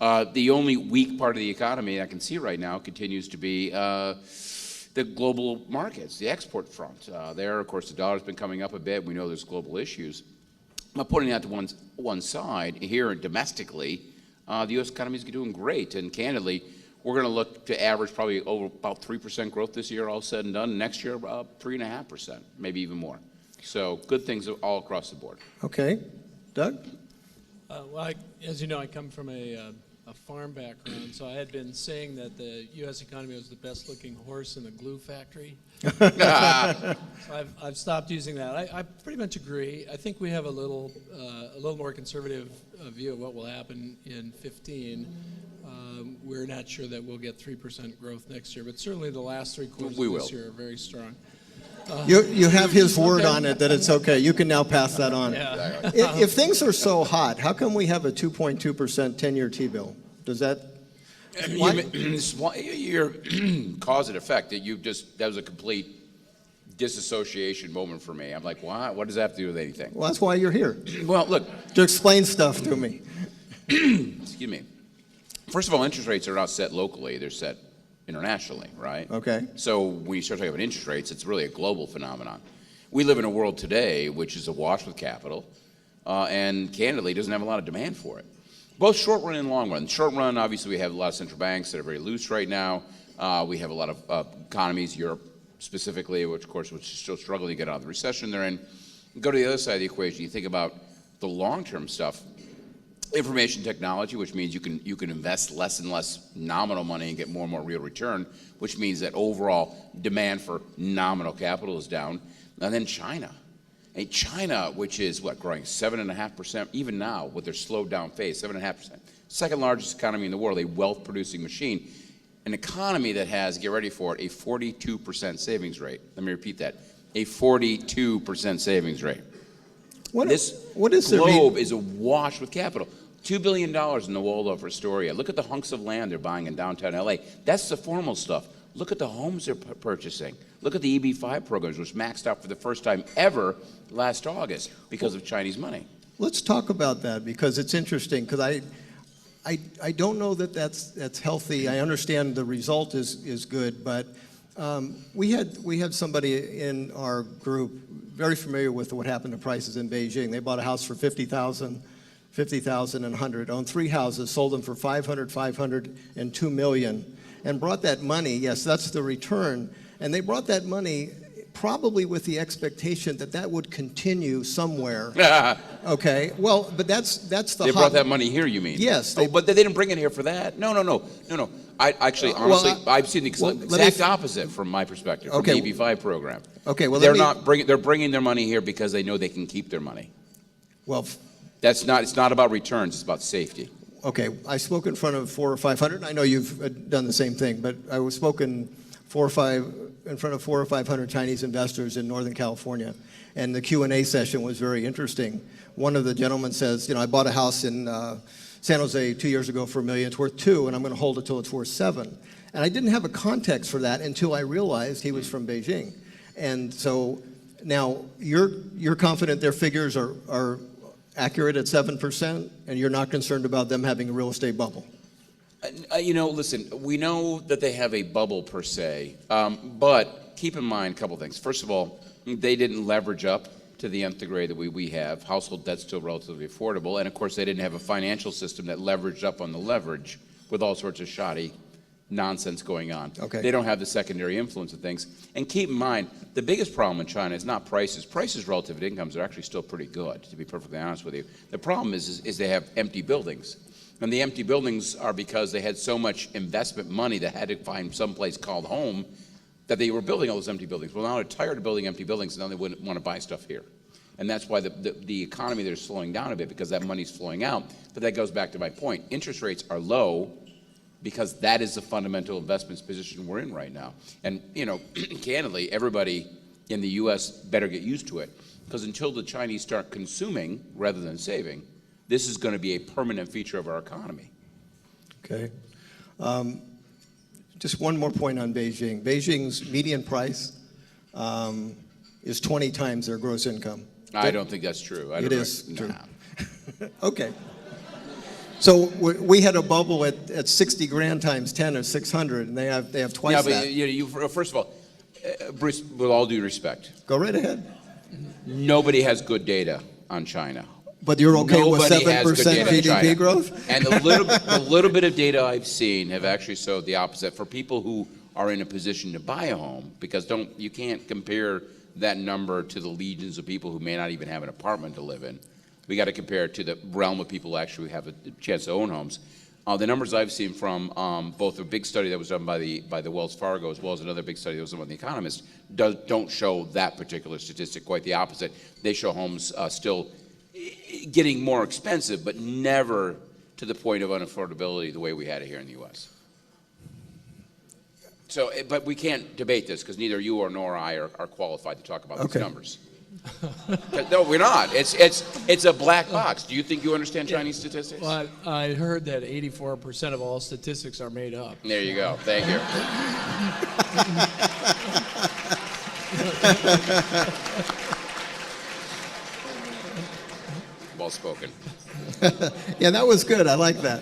The only weak part of the economy I can see right now continues to be the global markets, the export front. There, of course, the dollar's been coming up a bit. We know there's global issues. I'm putting that to one side. Here domestically, the U.S. economy is doing great, and candidly, we're going to look to average probably over about 3% growth this year, all said and done. Next year, about 3.5%, maybe even more. So good things all across the board. Okay. Doug? As you know, I come from a farm background, so I had been saying that the U.S. economy was the best-looking horse in the glue factory. So I've stopped using that. I pretty much agree. I think we have a little more conservative view of what will happen in 2015. We're not sure that we'll get 3% growth next year, but certainly the last 3 quarters of this year are very strong. You have his word on it that it's okay. You can now pass that on. Yeah. If things are so hot, how come we have a 2.2% 10-year T-bill? Does that... Your cause and effect, that was a complete disassociation moment for me. I'm like, what does that have to do with anything? Well, that's why you're here. Well, look. To explain stuff to me. Excuse me. First of all, interest rates are not set locally. They're set internationally, right? Okay. So when you start talking about interest rates, it's really a global phenomenon. We live in a world today which is awash with capital, and candidly doesn't have a lot of demand for it. Both short run and long run. Short run, obviously, we have a lot of central banks that are very loose right now. We have a lot of economies, Europe specifically, which is still struggling to get out of the recession they're in. Go to the other side of the equation. You think about the long-term stuff. Information technology, which means you can invest less and less nominal money and get more and more real return, which means that overall demand for nominal capital is down. And then China. And China, which is growing 7.5%, even now with their slowed down phase, 7.5%. Second largest economy in the world, a wealth producing machine. An economy that has, get ready for it, a 42% savings rate. Let me repeat that, a 42% savings rate. This globe is awash with capital. $2 billion in the Waldorf Astoria. Look at the hunks of land they're buying in downtown LA. That's the formal stuff. Look at the homes they're purchasing. Look at the EB-5 programs, which maxed out for the first time ever last August because of Chinese money. Let's talk about that because it's interesting because I don't know that that's healthy. I understand the result is good, but we had somebody in our group very familiar with what happened to prices in Beijing. They bought a house for $50,000, and 100, owned 3 houses, sold them for $500, and $2 million, and brought that money. Yes, that's the return, and they brought that money probably with the expectation that would continue somewhere. Okay, well, but that's the. They brought that money here, you mean? Yes, but they didn't bring it here for that. No. I actually, honestly, I've seen the exact opposite from my perspective. From the EB-5 program. Okay, well, they're bringing their money here because they know they can keep their money. Well, it's not about returns. It's about safety. Okay, I spoke in front of 400 or 500. I know you've done the same thing, but I was spoken in front of 400 or 500 Chinese investors in Northern California, and the Q&A session was very interesting. One of the gentlemen says, I bought a house in San Jose 2 years ago for $1 million. It's worth $2 million, and I'm going to hold it till it's worth $7 million. And I didn't have a context for that until I realized he was from Beijing. And so now you're confident their figures are accurate at 7%, and you're not concerned about them having a real estate bubble? Listen, we know that they have a bubble per se, but keep in mind a couple things. First of all, they didn't leverage up to the nth degree that we have. Household debt's still relatively affordable, and of course they didn't have a financial system that leveraged up on the leverage with all sorts of shoddy nonsense going on. Okay. They don't have the secondary influence of things. And keep in mind, the biggest problem in China is not prices. Prices relative to incomes are actually still pretty good, to be perfectly honest with you. The problem is they have empty buildings. And the empty buildings are because they had so much investment money that had to find some place called home that they were building all those empty buildings. Well, now they're tired of building empty buildings, and now they wouldn't want to buy stuff here. And that's why the economy there is slowing down a bit, because that money's flowing out. But that goes back to my point. Interest rates are low because that is the fundamental investments position we're in right now. And, candidly, everybody in the U.S. better get used to it, because until the Chinese start consuming rather than saving, this is going to be a permanent feature of our economy. Okay. Just one more point on Beijing. Beijing's median price is 20 times their gross income. I don't think that's true. It is true. Okay. So we had a bubble at 60 grand times 10 or 600, and they have twice that. Yeah, but first of all, Bruce, with all due respect, go right ahead. Nobody has good data on China. But you're okay with Nobody 7% GDP growth? And the little bit of data I've seen have actually showed the opposite. For people who are in a position to buy a home, because you can't compare that number to the legions of people who may not even have an apartment to live in. We got to compare it to the realm of people who actually have a chance to own homes. The numbers I've seen from both a big study that was done by the Wells Fargo, as well as another big study that was done by The Economist, don't show that particular statistic. Quite the opposite. They show homes still getting more expensive, but never to the point of unaffordability the way we had it here in the U.S. So, but we can't debate this because neither you nor I are qualified to talk about these numbers. No, we're not. It's a black box. Do you think you understand Chinese statistics? Well, I heard that 84% of all statistics are made up. There you go. Thank you. Well spoken. Yeah, that was good. I like that.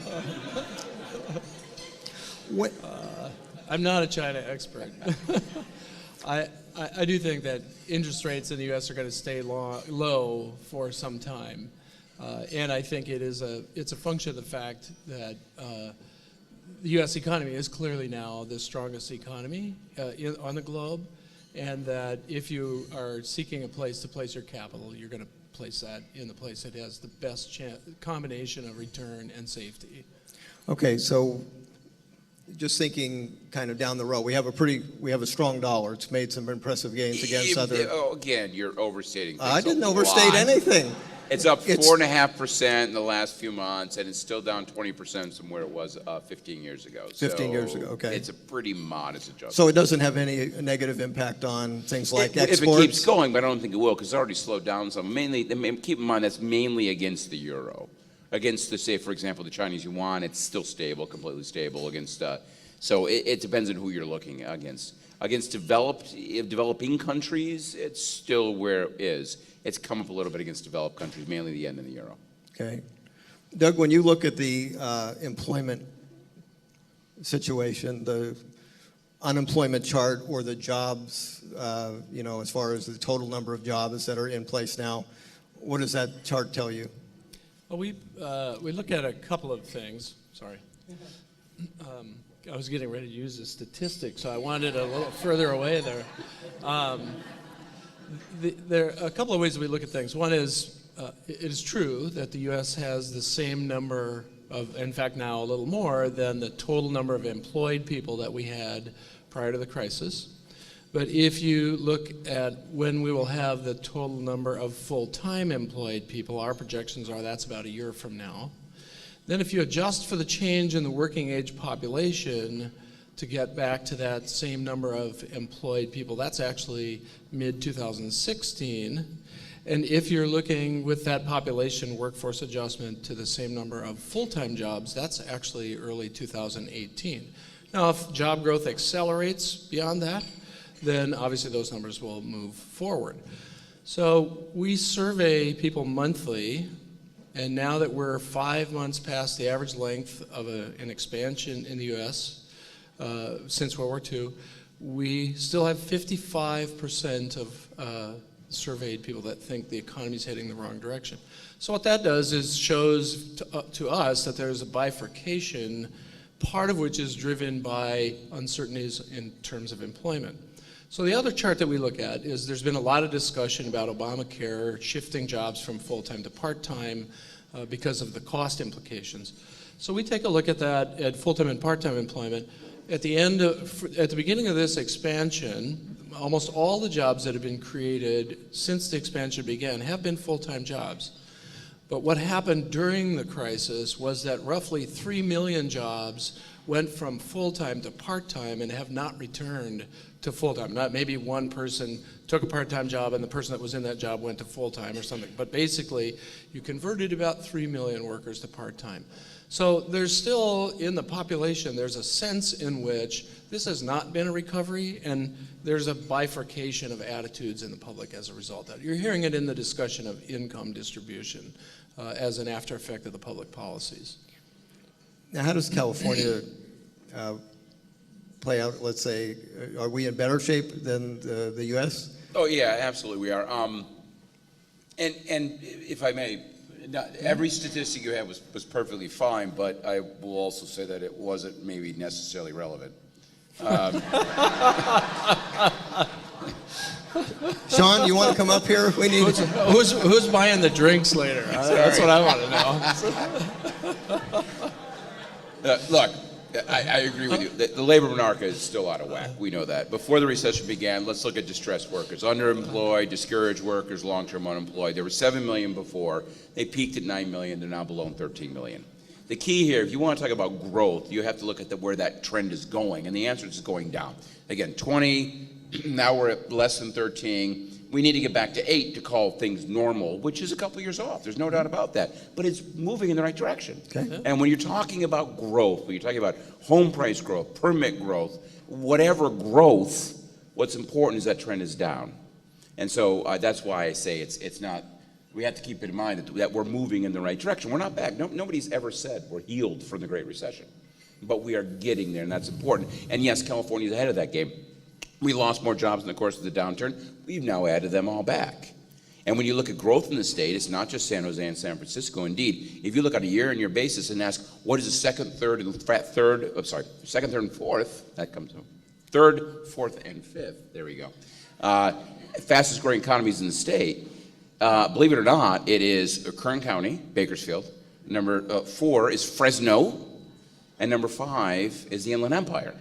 What? I'm not a China expert. I do think that interest rates in the U.S. are going to stay low for some time, and I think it's a function of the fact that the U.S. economy is clearly now the strongest economy on the globe, and that if you are seeking a place to place your capital, you're going to place that in the place that has the best combination of return and safety. Okay, so just thinking kind of down the road, we have a strong dollar. It's made some impressive gains against other. Again, you're overstating things. I didn't overstate anything. It's up 4.5% in the last few months, and it's still down 20% from where it was 15 years ago. 15 years ago, okay. It's a pretty modest adjustment. So it doesn't have any negative impact on things like exports? If it keeps going, but I don't think it will, because it's already slowed down some. Mainly, keep in mind, that's mainly against the euro. Against the, say, for example, the Chinese yuan, it's still stable, completely stable. Against, so it depends on who you're looking against. Against developing countries, it's still where it is. It's come up a little bit against developed countries, mainly the yen and the euro. Okay. Doug, when you look at the employment situation, the unemployment chart or the jobs, as far as the total number of jobs that are in place now, what does that chart tell you? Well, we look at a couple of things. Sorry. I was getting ready to use a statistic, so I wanted a little further away there. There are a couple of ways we look at things. One is, it is true that the U.S. has the same number of, in fact now a little more, than the total number of employed people that we had prior to the crisis. But if you look at when we will have the total number of full-time employed people, our projections are that's about a year from now. Then if you adjust for the change in the working age population to get back to that same number of employed people, that's actually mid-2016. And if you're looking with that population workforce adjustment to the same number of full-time jobs, that's actually early 2018. Now, if job growth accelerates beyond that, then obviously those numbers will move forward. So we survey people monthly And now that we're 5 months past the average length of an expansion in the U.S. Since World War II, we still have 55% of surveyed people that think the economy is heading the wrong direction. So what that does is shows to us that there's a bifurcation, part of which is driven by uncertainties in terms of employment. So the other chart that we look at is there's been a lot of discussion about Obamacare shifting jobs from full-time to part-time because of the cost implications. So we take a look at that at full-time and part-time employment. At the beginning of this expansion, almost all the jobs that have been created since the expansion began have been full-time jobs. But what happened during the crisis was that roughly 3 million jobs went from full-time to part-time and have not returned to full-time. Not maybe one person took a part-time job and the person that was in that job went to full-time or something. But basically, you converted about 3 million workers to part-time. So there's still, in the population, there's a sense in which this has not been a recovery, and there's a bifurcation of attitudes in the public as a result of that. You're hearing it in the discussion of income distribution as an after effect of the public policies. Now, how does California play out? Let's say, are we in better shape than the U.S.? Oh yeah, absolutely we are. And if I may, every statistic you had was perfectly fine, but I will also say that it wasn't maybe necessarily relevant. Sean, you want to come up here? We need who's buying the drinks later? That's what I want to know. Look, I agree with you. The labor market is still out of whack. We know that. Before the recession began, let's look at distressed workers, underemployed, discouraged workers, long-term unemployed. There were 7 million before. They peaked at 9 million. They're now below 13 million. The key here, if you want to talk about growth, you have to look at where that trend is going, and the answer is going down. Again, 20, now we're at less than 13. We need to get back to 8 to call things normal, which is a couple years off. There's no doubt about that. But it's moving in the right direction. Okay. And when you're talking about growth, when you're talking about home price growth, permit growth, whatever growth, what's important is that trend is down. And so that's why I say it's not, we have to keep in mind that we're moving in the right direction. We're not back. Nobody's ever said we're healed from the Great Recession. But we are getting there, and that's important. And yes, California's ahead of that game. We lost more jobs in the course of the downturn. We've now added them all back. And when you look at growth in the state, it's not just San Jose and San Francisco. Indeed, if you look on a year-on-year basis and ask, what is the second, third, and fourth, that comes up. Third, fourth, and fifth. There we go. Fastest growing economies in the state. Believe it or not, it is Kern County, Bakersfield. Number 4 is Fresno. And number 5 is the Inland Empire.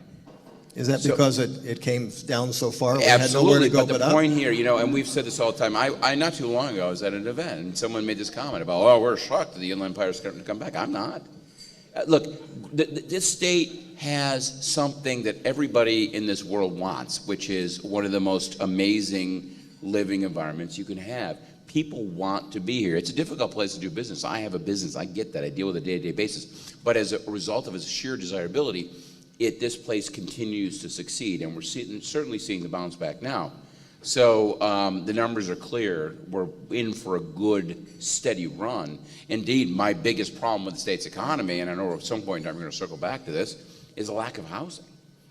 Is that because it came down so far? We Absolutely, had nowhere to go but the point here, and we've said this all the time. I not too long ago, I was at an event, and someone made this comment about, oh, we're shocked that the Inland Empire is starting to come back. I'm not. Look, this state has something that everybody in this world wants, which is one of the most amazing living environments you can have. People want to be here. It's a difficult place to do business. I have a business. I get that. I deal with it on a day-to-day basis. But as a result of its sheer desirability, this place continues to succeed, and we're certainly seeing the bounce back now. So the numbers are clear. We're in for a good, steady run. Indeed, my biggest problem with the state's economy, and I know at some point in time we're going to circle back to this, is a lack of housing.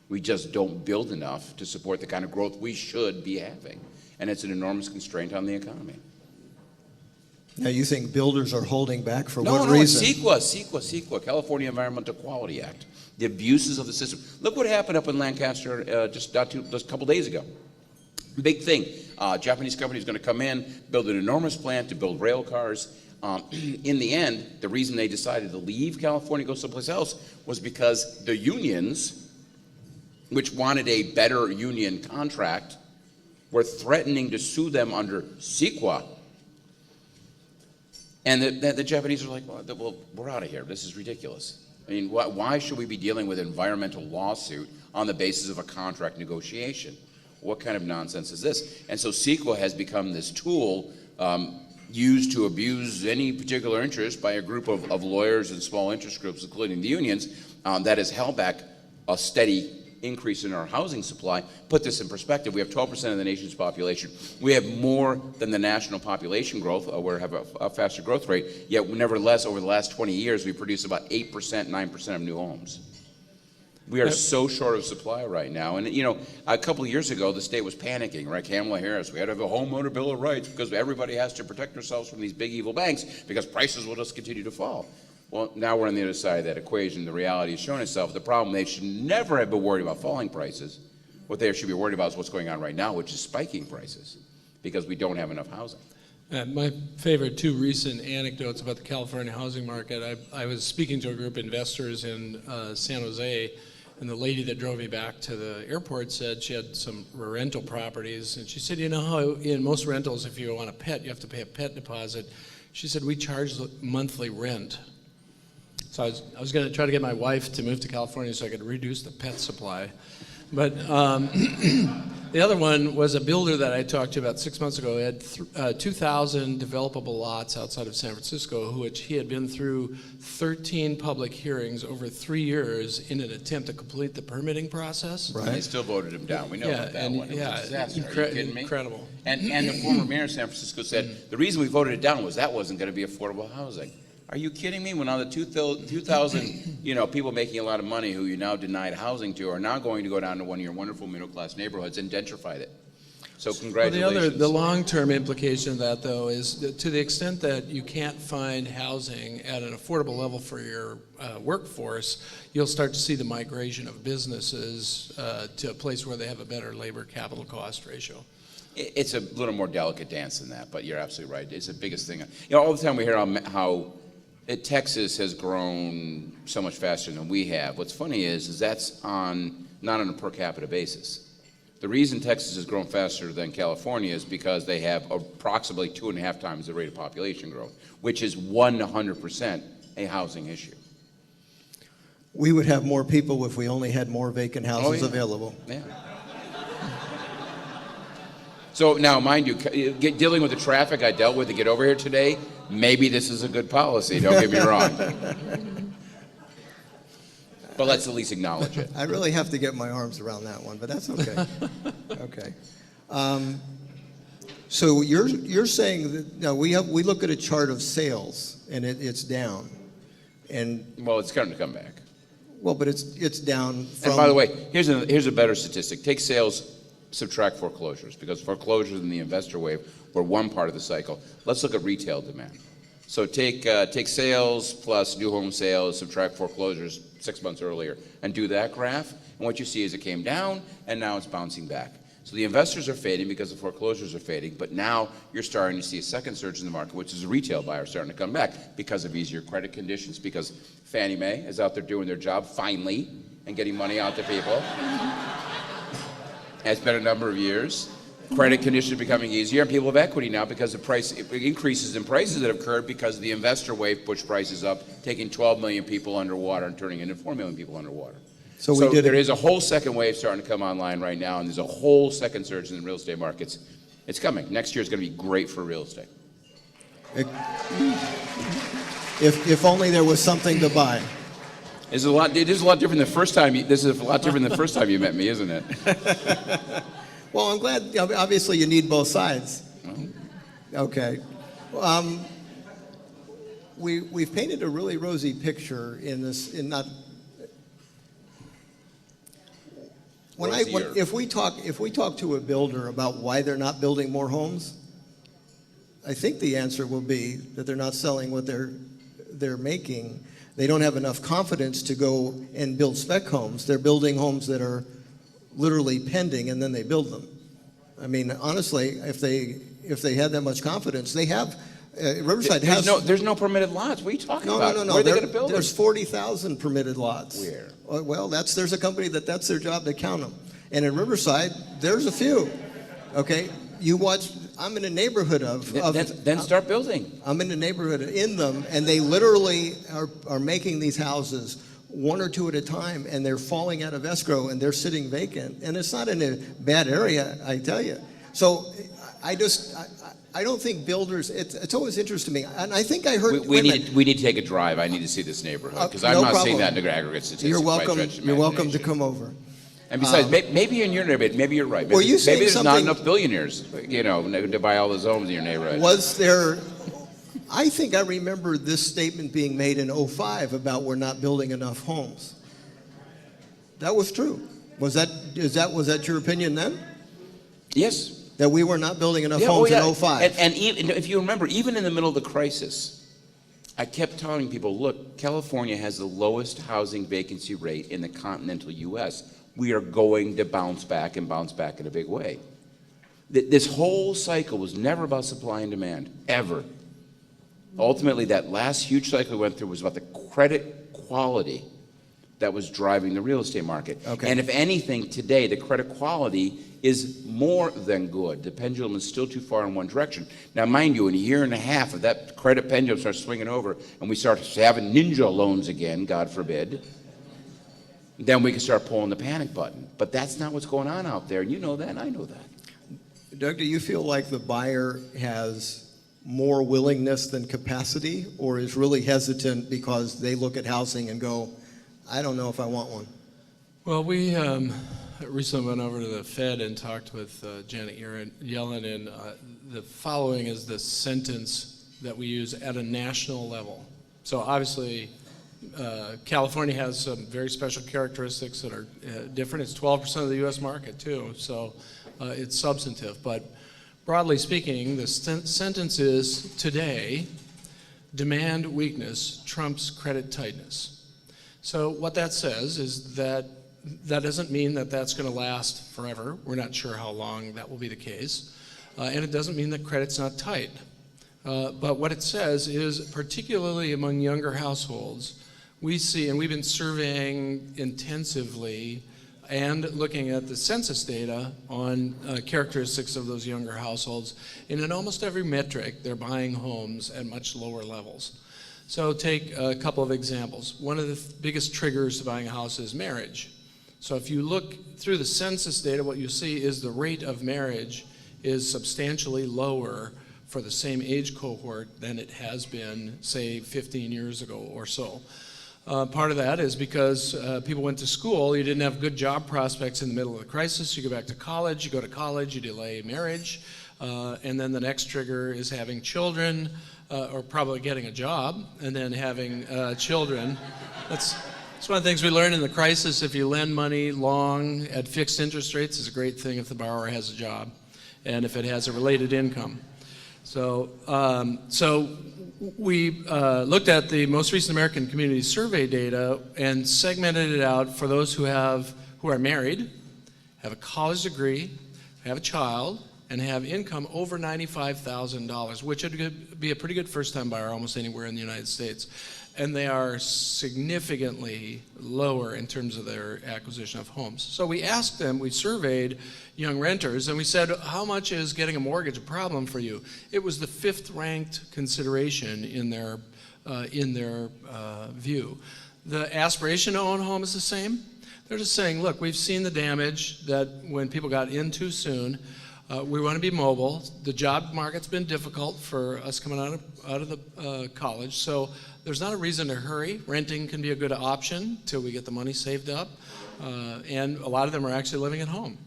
We just don't build enough to support the kind of growth we should be having, and it's an enormous constraint on the economy. Now, you think builders are holding back for what reason? No, CEQA, California Environmental Quality Act. The abuses of the system. Look what happened up in Lancaster just a couple days ago. Big thing. Japanese company is going to come in, build an enormous plant to build rail cars. In the end, the reason they decided to leave California, go someplace else, was because the unions, which wanted a better union contract, were threatening to sue them under CEQA. And the Japanese are like, well, we're out of here. This is ridiculous. I mean, why should we be dealing with an environmental lawsuit on the basis of a contract negotiation? What kind of nonsense is this? And so CEQA has become this tool used to abuse any particular interest by a group of lawyers and small interest groups, including the unions, that has held back a steady increase in our housing supply. Put this in perspective, we have 12% of the nation's population. We have more than the national population growth, we have a faster growth rate, yet nevertheless, over the last 20 years, we produce about 8%, 9% of new homes. We are so short of supply right now. And, you know, a couple of years ago, the state was panicking, right? Kamala Harris, we had to have a homeowner bill of rights because everybody has to protect ourselves from these big evil banks because prices will just continue to fall. Well, now we're on the other side of that equation. The reality has shown itself. The problem, they should never have been worried about falling prices. What they should be worried about is what's going on right now, which is spiking prices because we don't have enough housing. My favorite two recent anecdotes about the California housing market, I was speaking to a group of investors in San Jose, and the lady that drove me back to the airport said she had some rental properties, and she said, you know how in most rentals, if you want a pet, you have to pay a pet deposit. She said, we charge monthly rent. So I was going to try to get my wife to move to California so I could reduce the pet supply. But the other one was a builder that I talked to about 6 months ago. He had 2,000 developable lots outside of San Francisco, which he had been through 13 public hearings over 3 years in an attempt to complete the permitting process. Right. And they still voted him down. We know about that one. It was a disaster. Are you kidding me? Incredible. And the former mayor of San Francisco said the reason we voted it down was that wasn't going to be affordable housing. Are you kidding me? When all the 2,000 people making a lot of money who you now denied housing to are now going to go down to one of your wonderful middle-class neighborhoods and gentrified it. So congratulations. Well, the long-term implication of that, though, is that to the extent that you can't find housing at an affordable level for your workforce, you'll start to see the migration of businesses to a place where they have a better labor capital cost ratio. It's a little more delicate dance than that, but you're absolutely right. It's the biggest thing. All the time we hear how Texas has grown so much faster than we have. What's funny is that's not on a per capita basis. The reason Texas has grown faster than California is because they have approximately 2.5 times the rate of population growth, which is 100% a housing issue. We would have more people if we only had more vacant houses available. Yeah. So now, mind you, dealing with the traffic I dealt with to get over here today, maybe this is a good policy, don't get me wrong. But let's at least acknowledge it. I really have to get my arms around that one, but that's okay. Okay. So you're saying that now we look at a chart of sales and it's down, and well, it's starting to come back. Well, but it's down. And by the way, here's a better statistic. Take sales, subtract foreclosures, because foreclosures and the investor wave were one part of the cycle. Let's look at retail demand. So take sales plus new home sales, subtract foreclosures 6 months earlier, and do that graph. And what you see is it came down, and now it's bouncing back. So the investors are fading because the foreclosures are fading, but now you're starting to see a second surge in the market, which is the retail buyer starting to come back because of easier credit conditions, because Fannie Mae is out there doing their job finally and getting money out to people. It's been a number of years. Credit conditions are becoming easier, and people have equity now because the price increases in prices that have occurred because the investor wave pushed prices up, taking 12 million people underwater and turning into 4 million people underwater. So there is a whole second wave starting to come online right now, and there's a whole second surge in the real estate markets. It's coming. Next year is going to be great for real estate. If only there was something to buy. It is a lot different the first time. This is a lot different than the first time you met me, isn't it? Well, I'm glad. Obviously, you need both sides. Okay. We've painted a really rosy picture in this. If we talk to a builder about why they're not building more homes, I think the answer will be that they're not selling what they're making. They don't have enough confidence to go and build spec homes. They're building homes that are literally pending, and then they build them. I mean, honestly, if they had that much confidence, they have. Riverside has. There's no permitted lots. What are you talking about? No. Where are they going to build them? There's 40,000 permitted lots. Where? Well, there's a company that's their job to count them, and in Riverside, there's a few. Okay, you watch. I'm in a neighborhood of. Then start building. I'm in a neighborhood in them, and they literally are making these houses one or two at a time, and they're falling out of escrow, and they're sitting vacant, and it's not in a bad area, I tell you. So I don't think builders. It's always interesting to me, and I think I heard. We need to take a drive. I need to see this neighborhood because I'm not seeing that in the aggregate statistics. You're welcome. You're welcome to come over. And besides, maybe in your neighborhood, maybe you're right. Were you saying maybe there's not something- enough billionaires, to buy all those homes in your neighborhood. Was there, I think I remember this statement being made in '05 about we're not building enough homes. That was true. Was that your opinion then? Yes. That we were not building enough homes in '05? And even, if you remember, even in the middle of the crisis, I kept telling people, look, California has the lowest housing vacancy rate in the continental U.S. We are going to bounce back in a big way. This whole cycle was never about supply and demand, ever. Ultimately, that last huge cycle we went through was about the credit quality that was driving the real estate market. Okay. And if anything, today, the credit quality is more than good. The pendulum is still too far in one direction. Now, mind you, in a year and a half, if that credit pendulum starts swinging over and we start having ninja loans again, God forbid, then we can start pulling the panic button. But that's not what's going on out there. You know that, and I know that. Doug, do you feel like the buyer has more willingness than capacity, or is really hesitant because they look at housing and go, I don't know if I want one? Well, we recently went over to the Fed and talked with Janet Yellen, and the following is the sentence that we use at a national level. So obviously, California has some very special characteristics that are different. It's 12% of the U.S. market, too, so it's substantive. But broadly speaking, the sentence is, today, demand weakness trumps credit tightness. So what that says is that doesn't mean that that's going to last forever. We're not sure how long that will be the case. And it doesn't mean that credit's not tight. But what it says is, particularly among younger households, we see, and we've been surveying intensively and looking at the census data on characteristics of those younger households, and in almost every metric, they're buying homes at much lower levels. So take a couple of examples. One of the biggest triggers to buying a house is marriage. So if you look through the census data, what you see is the rate of marriage is substantially lower for the same age cohort than it has been, say, 15 years ago or so. Part of that is because people went to school, you didn't have good job prospects in the middle of the crisis, you go back to college, you go to college, you delay marriage, and then the next trigger is having children, or probably getting a job, and then having children. That's one of the things we learned in the crisis. If you lend money long at fixed interest rates, it's a great thing if the borrower has a job and if it has a related income. So we looked at the most recent American Community Survey data and segmented it out for those who are married, have a college degree, have a child, and have income over $95,000, which would be a pretty good first-time buyer almost anywhere in the United States. And they are significantly lower in terms of their acquisition of homes. So we asked them, we surveyed young renters, and we said, how much is getting a mortgage a problem for you? It was the 5th-ranked consideration in their view. The aspiration to own a home is the same. They're just saying, look, we've seen the damage that when people got in too soon. We want to be mobile. The job market's been difficult for us coming out of the college, so there's not a reason to hurry. Renting can be a good option till we get the money saved up, and a lot of them are actually living at home.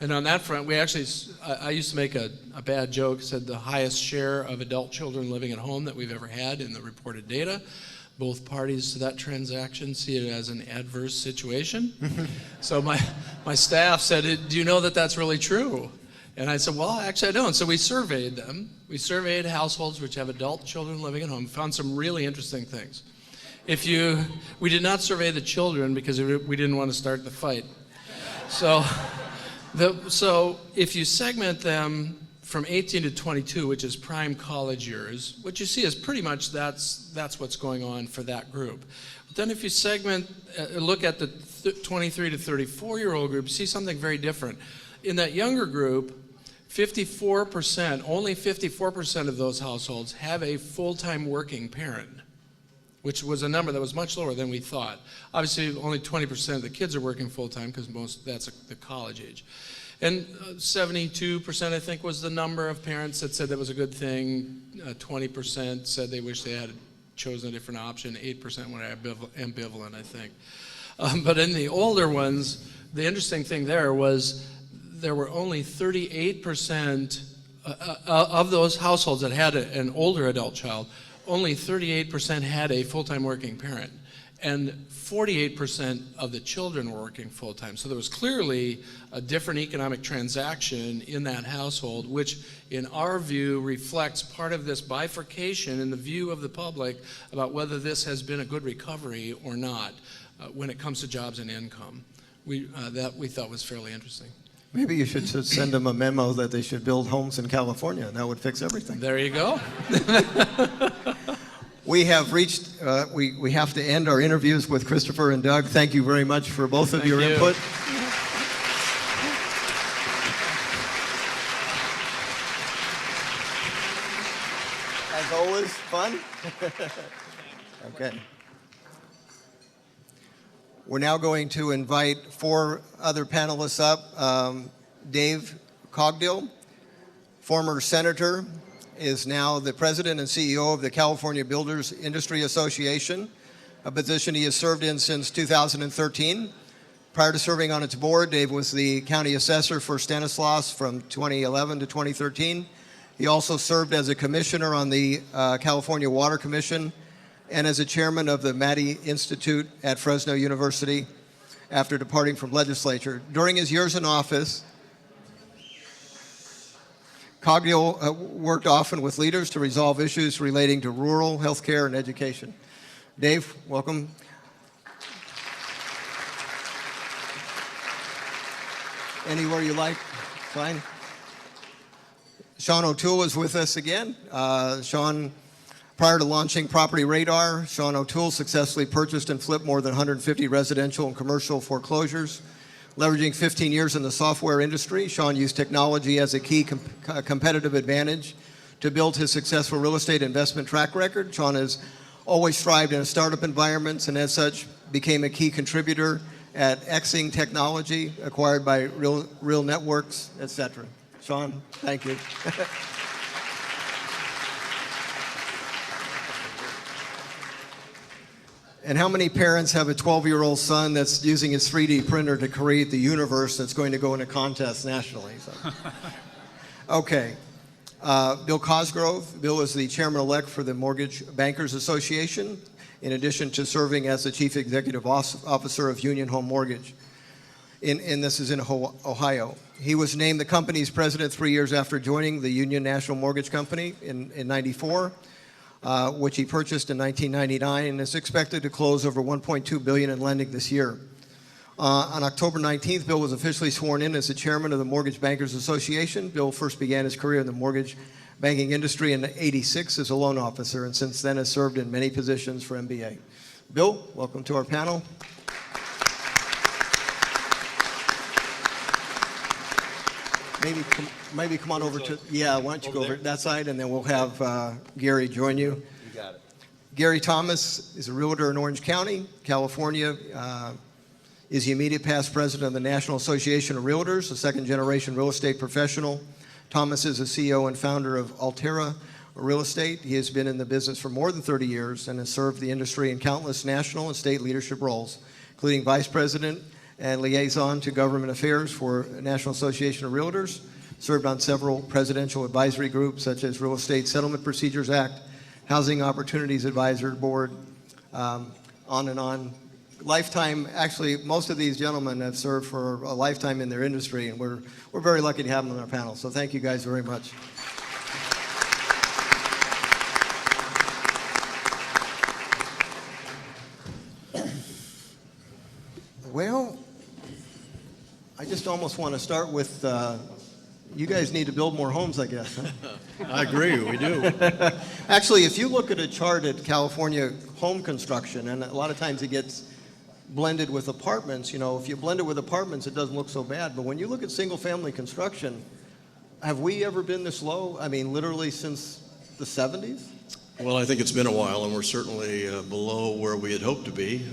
And on that front, I used to make a bad joke, said the highest share of adult children living at home that we've ever had in the reported data. Both parties to that transaction see it as an adverse situation. So my staff said, do you know that that's really true? And I said, well, actually I don't. So we surveyed them. We surveyed households which have adult children living at home, found some really interesting things. We did not survey the children because we didn't want to start the fight. So if you segment them from 18 to 22, which is prime college years, what you see is pretty much that's what's going on for that group. But then if you look at the 23 to 34-year-old group, you see something very different. In that younger group, only 54% of those households have a full-time working parent, which was a number that was much lower than we thought. Obviously, only 20% of the kids are working full-time because that's the college age. And 72%, I think, was the number of parents that said that was a good thing. 20% said they wish they had chosen a different option. 8% were ambivalent, I think. But in the older ones, the interesting thing there was there were only 38% of those households that had an older adult child, only 38% had a full-time working parent. And 48% of the children were working full-time. So there was clearly a different economic transaction in that household, which in our view reflects part of this bifurcation in the view of the public about whether this has been a good recovery or not when it comes to jobs and income. That we thought was fairly interesting. Maybe you should send them a memo that they should build homes in California. That would fix everything. There you go. We have reached, we have to end our interviews with Christopher and Doug. Thank you very much for both of your input. As always, fun? Okay. We're now going to invite 4 other panelists up. Dave Cogdill, former senator, is now the president and CEO of the California Builders Industry Association, a position he has served in since 2013. Prior to serving on its board, Dave was the county assessor for Stanislaus from 2011 to 2013. He also served as a commissioner on the California Water Commission and as a chairman of the Maddie Institute at Fresno University after departing from legislature. During his years in office, Cogdill worked often with leaders to resolve issues relating to rural healthcare and education. Dave, welcome. Anywhere you like, fine. Sean O'Toole is with us again. Sean, prior to launching PropertyRadar, Sean O'Toole successfully purchased and flipped more than 150 residential and commercial foreclosures. Leveraging 15 years in the software industry, Sean used technology as a key competitive advantage to build his successful real estate investment track record. Sean has always thrived in startup environments and as such became a key contributor at Xing Technology, acquired by Real Networks, etc. Sean, thank you. And how many parents have a 12-year-old son that's using his 3D printer to create the universe that's going to go in a contest nationally? So. Okay. Bill Cosgrove. Bill is the chairman-elect for the Mortgage Bankers Association, in addition to serving as the chief executive officer of Union Home Mortgage. And this is in Ohio. He was named the company's president 3 years after joining the Union National Mortgage Company in 94. Which he purchased in 1999 and is expected to close over $1.2 billion in lending this year. On October 19th, Bill was officially sworn in as the chairman of the Mortgage Bankers Association. Bill first began his career in the mortgage banking industry in '86 as a loan officer, and since then has served in many positions for MBA. Bill, welcome to our panel. Maybe come on over to, why don't you go over that side, and then we'll have Gary join you. You got it. Gary Thomas is a realtor in Orange County, California. Is the immediate past president of the National Association of Realtors, a second-generation real estate professional. Thomas is a CEO and founder of Altera Real Estate. He has been in the business for more than 30 years and has served the industry in countless national and state leadership roles, including vice president and liaison to government affairs for the National Association of Realtors, served on several presidential advisory groups such as Real Estate Settlement Procedures Act, Housing Opportunities Advisory Board, on and on. Lifetime, actually, most of these gentlemen have served for a lifetime in their industry, and we're very lucky to have them on our panel. So thank you guys very much. Well, I just almost want to start with, you guys need to build more homes, I guess. Huh? I agree, we do. Actually, if you look at a chart at California home construction, and a lot of times it gets blended with apartments, if you blend it with apartments, it doesn't look so bad. But when you look at single-family construction, have we ever been this low? I mean, literally since the 70s? Well, I think it's been a while, and we're certainly below where we had hoped to be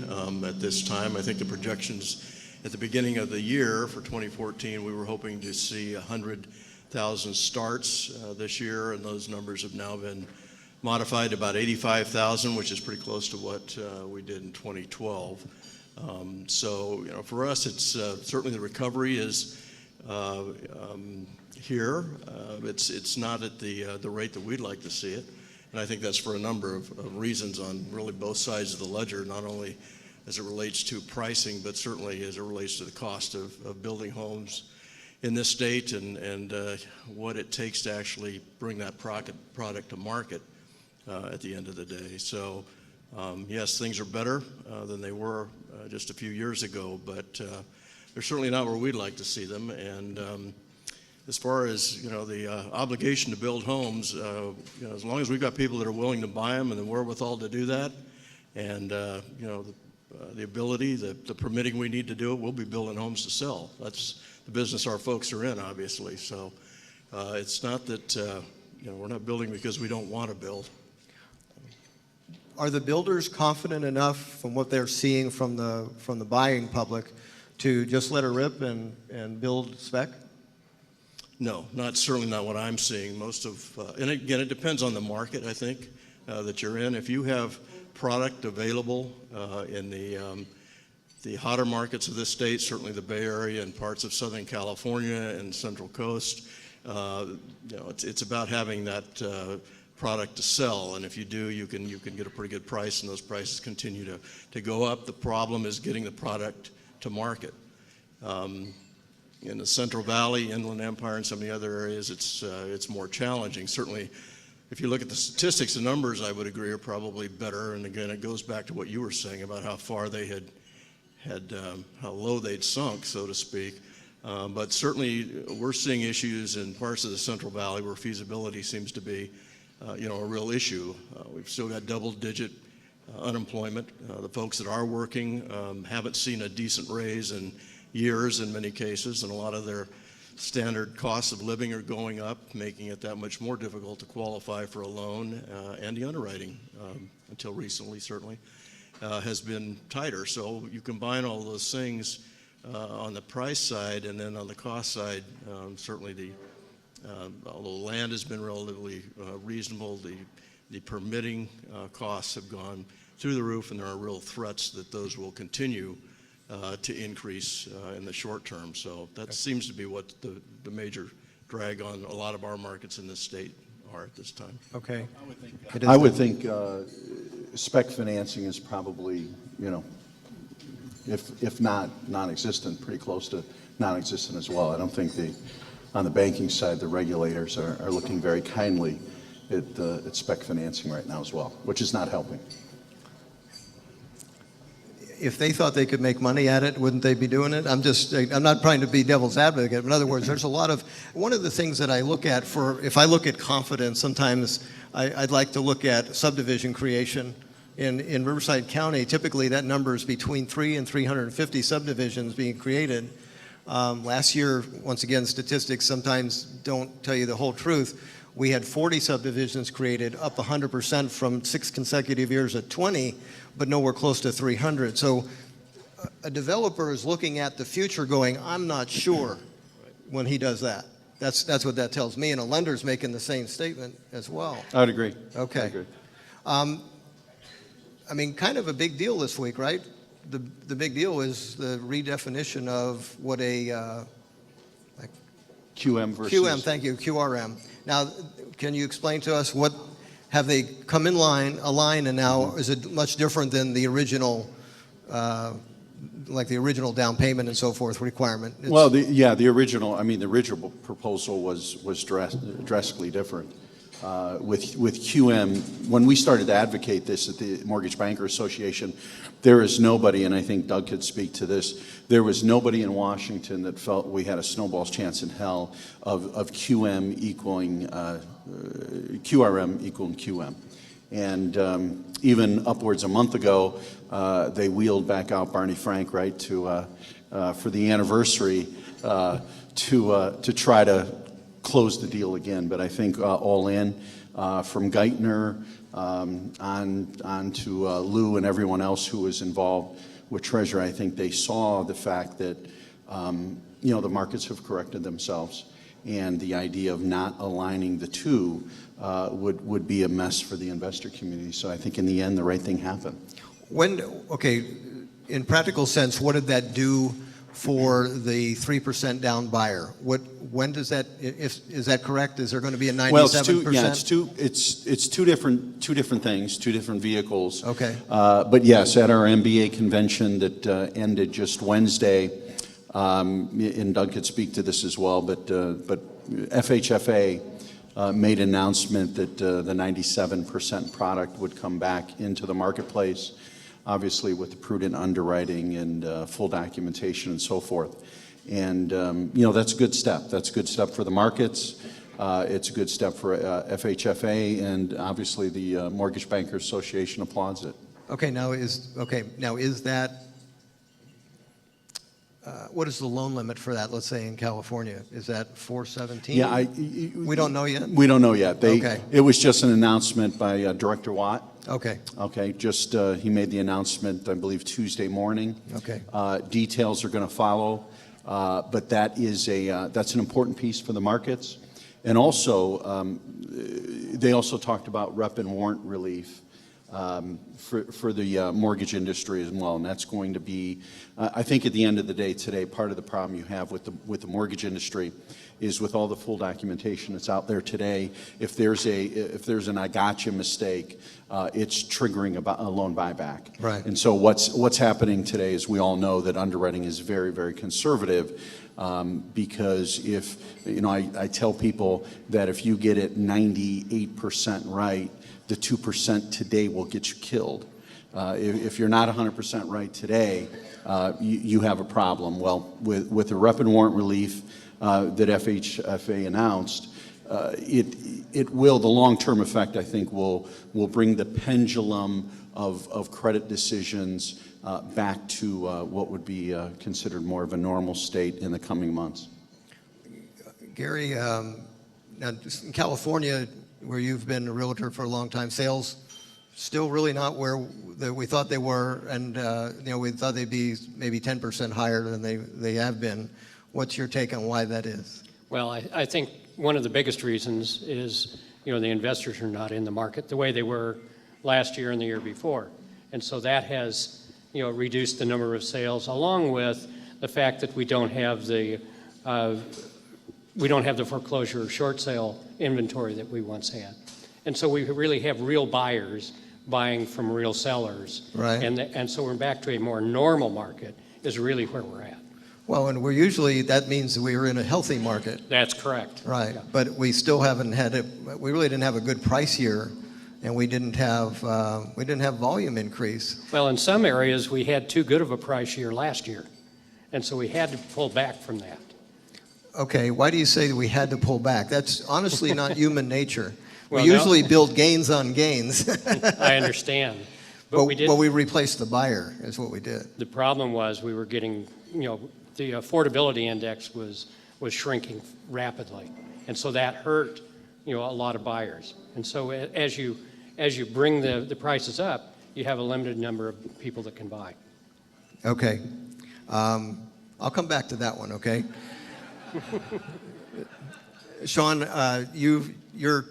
at this time. I think the projections at the beginning of the year for 2014, we were hoping to see 100,000 starts this year, and those numbers have now been modified to about 85,000, which is pretty close to what we did in 2012. So, for us, it's certainly the recovery is here. It's not at the rate that we'd like to see it. And I think that's for a number of reasons on really both sides of the ledger, not only as it relates to pricing, but certainly as it relates to the cost of building homes in this state and what it takes to actually bring that product to market at the end of the day. So, yes, things are better than they were just a few years ago, but they're certainly not where we'd like to see them. And as far as the obligation to build homes, as long as we've got people that are willing to buy them and the wherewithal to do that, and the ability, the permitting we need to do it, we'll be building homes to sell. That's the business our folks are in, obviously. So it's not that we're not building because we don't want to build. Are the builders confident enough from what they're seeing from the buying public to just let it rip and build spec? No, certainly not what I'm seeing. Most of, and again, it depends on the market, I think, that you're in. If you have product available in the hotter markets of this state, certainly the Bay Area and parts of Southern California and Central Coast, it's about having that product to sell, and if you do, you can get a pretty good price, and those prices continue to go up. The problem is getting the product to market. In the Central Valley, Inland Empire, and some of the other areas, it's more challenging. Certainly, if you look at the statistics, the numbers, I would agree, are probably better. And again, it goes back to what you were saying about how far they had how low they'd sunk, so to speak. But certainly, we're seeing issues in parts of the Central Valley where feasibility seems to be, a real issue. We've still got double-digit unemployment. The folks that are working haven't seen a decent raise in years in many cases, and a lot of their standard costs of living are going up, making it that much more difficult to qualify for a loan, and the underwriting, until recently certainly, has been tighter. So you combine all those things on the price side, and then on the cost side, certainly although land has been relatively reasonable, the permitting costs have gone through the roof, and there are real threats that those will continue to increase in the short term. So that seems to be what the major drag on a lot of our markets in this state are at this time. Okay. I would think spec financing is probably, if not non-existent, pretty close to non-existent as well. I don't think on the banking side, the regulators are looking very kindly at spec financing right now as well, which is not helping. If they thought they could make money at it, wouldn't they be doing it? I'm not trying to be devil's advocate. In other words, there's one of the things that I look at if I look at confidence, sometimes I'd like to look at subdivision creation. In Riverside County, typically that number is between 3 and 350 subdivisions being created. Last year, once again, statistics sometimes don't tell you the whole truth. We had 40 subdivisions created, up 100% from 6 consecutive years at 20, but nowhere close to 300. So a developer is looking at the future going, I'm not sure when he does that. That's what that tells me, and a lender's making the same statement as well. I would agree. Okay. I agree. I mean, kind of a big deal this week, right? The big deal is the redefinition of what a QM versus QM, thank you, QRM. Now, can you explain to us have they come in a line, and now is it much different than the original, like the original down payment and so forth requirement? The original proposal was drastically different. With QM, when we started to advocate this at the Mortgage Banker Association, there is nobody, and I think Doug could speak to this, there was nobody in Washington that felt we had a snowball's chance in hell of QM equaling, QRM equaling QM. And even upwards a month ago, they wheeled back out Barney Frank, right, for the anniversary to try to close the deal again. But I think all in, from Geithner on to Lou and everyone else who was involved with Treasury, I think they saw the fact that the markets have corrected themselves, and the idea of not aligning the two would be a mess for the investor community. So I think in the end, the right thing happened. in practical sense, what did that do for the 3% down buyer? When does that, is that correct? Is there going to be a 97%? Well, it's two different things, two different vehicles. Okay. But yes, at our MBA convention that ended just Wednesday, and Doug could speak to this as well, but FHFA made an announcement that the 97% product would come back into the marketplace, obviously with the prudent underwriting and full documentation and so forth. And, that's a good step. That's a good step for the markets. It's a good step for FHFA, and obviously the Mortgage Bankers Association applauds it. Okay, now is that, what is the loan limit for that, let's say in California? Is that 417? Yeah, we don't know yet? We don't know yet. Okay. It was just an announcement by Director Watt. Okay. Okay, just he made the announcement, I believe, Tuesday morning. Okay. Details are going to follow, but that's an important piece for the markets. And also, they also talked about rep and warrant relief for the mortgage industry as well, and that's going to be, I think, at the end of the day today, part of the problem you have with the mortgage industry is with all the full documentation that's out there today. If there's an I gotcha mistake, it's triggering a loan buyback. Right. And so what's happening today is we all know that underwriting is very, very conservative. Because if, I tell people that if you get it 98% right, the 2% today will get you killed. If you're not 100% right today, you have a problem. Well, with the rep and warrant relief that FHFA announced, it will, the long-term effect, I think, will bring the pendulum of credit decisions back to what would be considered more of a normal state in the coming months. Gary, now in California, where you've been a realtor for a long time, sales still really not where we thought they were, and we thought they'd be maybe 10% higher than they have been. What's your take on why that is? Well, I think one of the biggest reasons is the investors are not in the market the way they were last year and the year before, and so that has reduced the number of sales, along with the fact that we don't have the foreclosure or short sale inventory that we once had. And so we really have real buyers buying from real sellers. Right. And so we're back to a more normal market is really where we're at. Well, and that means that we were in a healthy market. That's correct. Right. Yeah. But we still haven't we really didn't have a good price year, and we didn't have volume increase. Well, in some areas we had too good of a price year last year. And so we had to pull back from that. Okay, why do you say that we had to pull back? That's honestly not human nature. Well, we usually build gains on gains. I understand. But we replaced the buyer, is what we did. The problem was we were getting, the affordability index was shrinking rapidly. And so that hurt, a lot of buyers. And so as you bring the prices up, you have a limited number of people that can buy. Okay. I'll come back to that one, okay? Sean, your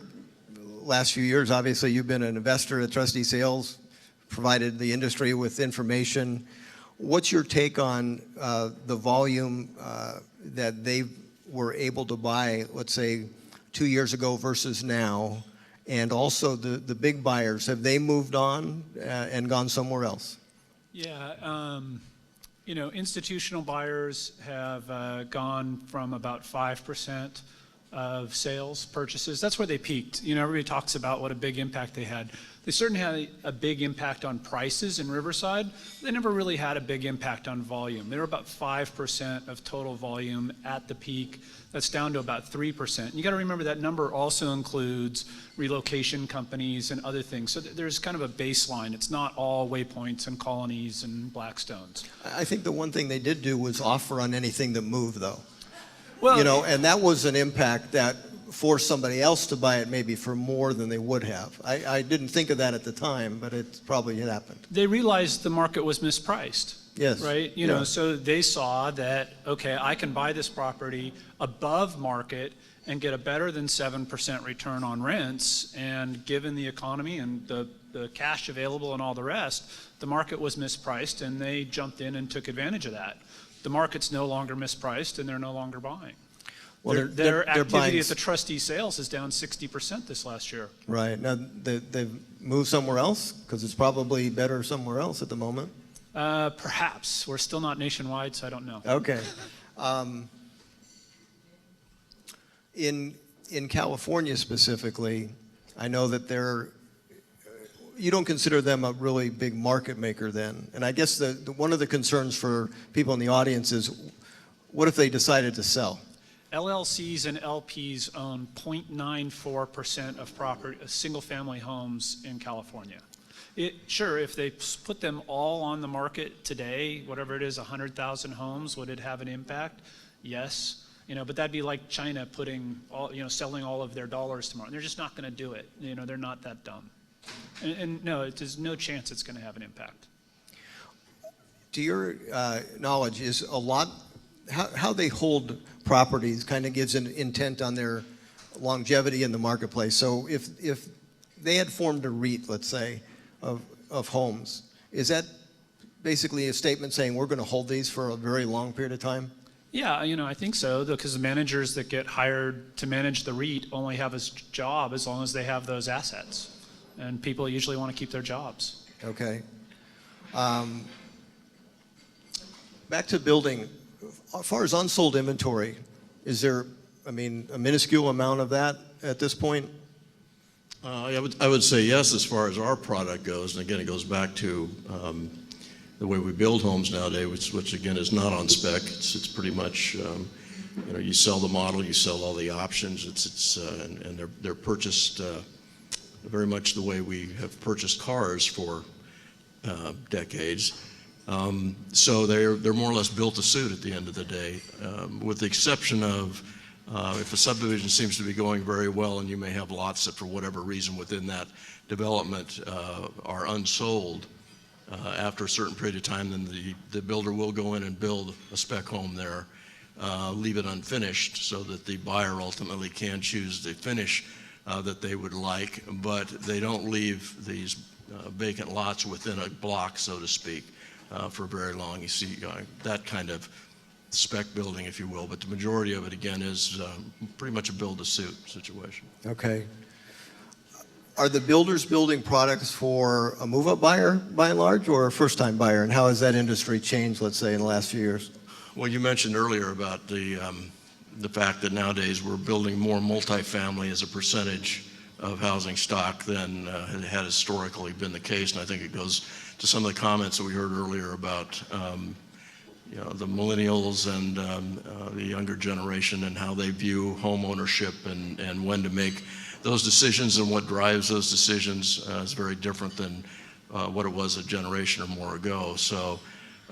last few years, obviously, you've been an investor at Trustee Sales, provided the industry with information. What's your take on the volume that they were able to buy, let's say, 2 years ago versus now? And also the big buyers, have they moved on and gone somewhere else? Yeah, institutional buyers have gone from about 5% of sales purchases. That's where they peaked. Everybody talks about what a big impact they had. They certainly had a big impact on prices in Riverside. They never really had a big impact on volume. They were about 5% of total volume at the peak. That's down to about 3%. You got to remember that number also includes relocation companies and other things. So there's kind of a baseline. It's not all Waypoints and Colonies and Blackstones. I think the one thing they did do was offer on anything that moved, though. Well, and that was an impact that forced somebody else to buy it maybe for more than they would have. I didn't think of that at the time, but it probably happened. They realized the market was mispriced. Yes. Right? So they saw that, okay, I can buy this property above market and get a better than 7% return on rents. And given the economy and the cash available and all the rest, the market was mispriced, and they jumped in and took advantage of that. The market's no longer mispriced, and they're no longer buying. Well, their they're activity buying at the trustee sales is down 60% this last year. Right. Now, they've moved somewhere else because it's probably better somewhere else at the moment. Perhaps. We're still not nationwide, so I don't know. Okay. In California specifically, I know that you don't consider them a really big market maker then. And I guess one of the concerns for people in the audience is, what if they decided to sell? LLCs and LPs own 0.94% of single-family homes in California. Sure, if they put them all on the market today, whatever it is, 100,000 homes, would it have an impact? Yes. But that'd be like China selling all of their dollars tomorrow. They're just not going to do it. They're not that dumb. And no, there's no chance it's going to have an impact. To your knowledge, is a lot how they hold properties kind of gives an intent on their longevity in the marketplace. So if they had formed a REIT, let's say, of homes, is that basically a statement saying we're going to hold these for a very long period of time? Yeah, I think so, because the managers that get hired to manage the REIT only have a job as long as they have those assets. And people usually want to keep their jobs. Okay. Back to building. As far as unsold inventory, is there, a minuscule amount of that at this point? I would say yes, as far as our product goes. And again, it goes back to the way we build homes nowadays, which again is not on spec. It's pretty much, you sell the model, you sell all the options. And they're purchased very much the way we have purchased cars for decades. So they're more or less built to suit at the end of the day, with the exception of if a subdivision seems to be going very well and you may have lots that for whatever reason within that development are unsold, after a certain period of time, then the builder will go in and build a spec home there, leave it unfinished so that the buyer ultimately can choose the finish that they would like, but they don't leave these vacant lots within a block, so to speak, for very long. You see that kind of spec building, if you will, but the majority of it, again, is pretty much a build-to-suit situation. Okay. Are the builders building products for a move-up buyer, by and large, or a first-time buyer, and how has that industry changed, let's say, in the last few years? Well, you mentioned earlier about the fact that nowadays we're building more multifamily as a percentage of housing stock than had historically been the case, and I think it goes to some of the comments that we heard earlier about the millennials and the younger generation and how they view home ownership and when to make those decisions and what drives those decisions is very different than what it was a generation or more ago. So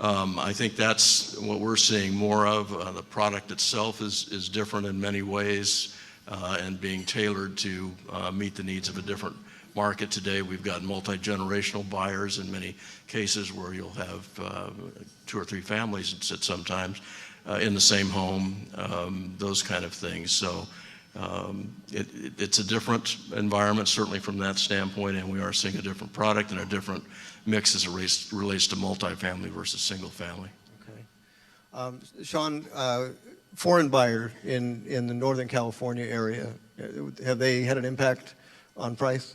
I think that's what we're seeing more of. The product itself is different in many ways and being tailored to meet the needs of a different market today. We've got multi-generational buyers in many cases where you'll have 2 or 3 families at sometimes in the same home, those kind of things. So it's a different environment, certainly from that standpoint, and we are seeing a different product and a different mix as it relates to multifamily versus single family. Okay. Sean, foreign buyer in the Northern California area, have they had an impact on price?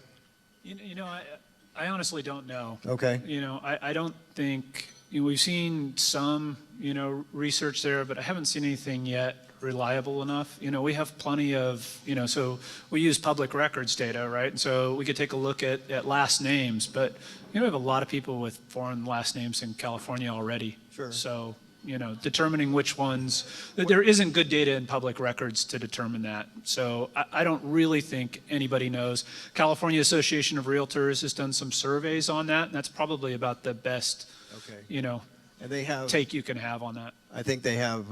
I honestly don't know. Okay. I don't think, we've seen some, research there, but I haven't seen anything yet reliable enough. We have plenty of, so we use public records data, right? And so we could take a look at last names, but we have a lot of people with foreign last names in California already. Sure. So, determining which ones, there isn't good data in public records to determine that. So I don't really think anybody knows. California Association of Realtors has done some surveys on that, and that's probably about the best, and they have, take you can have on that. I think they have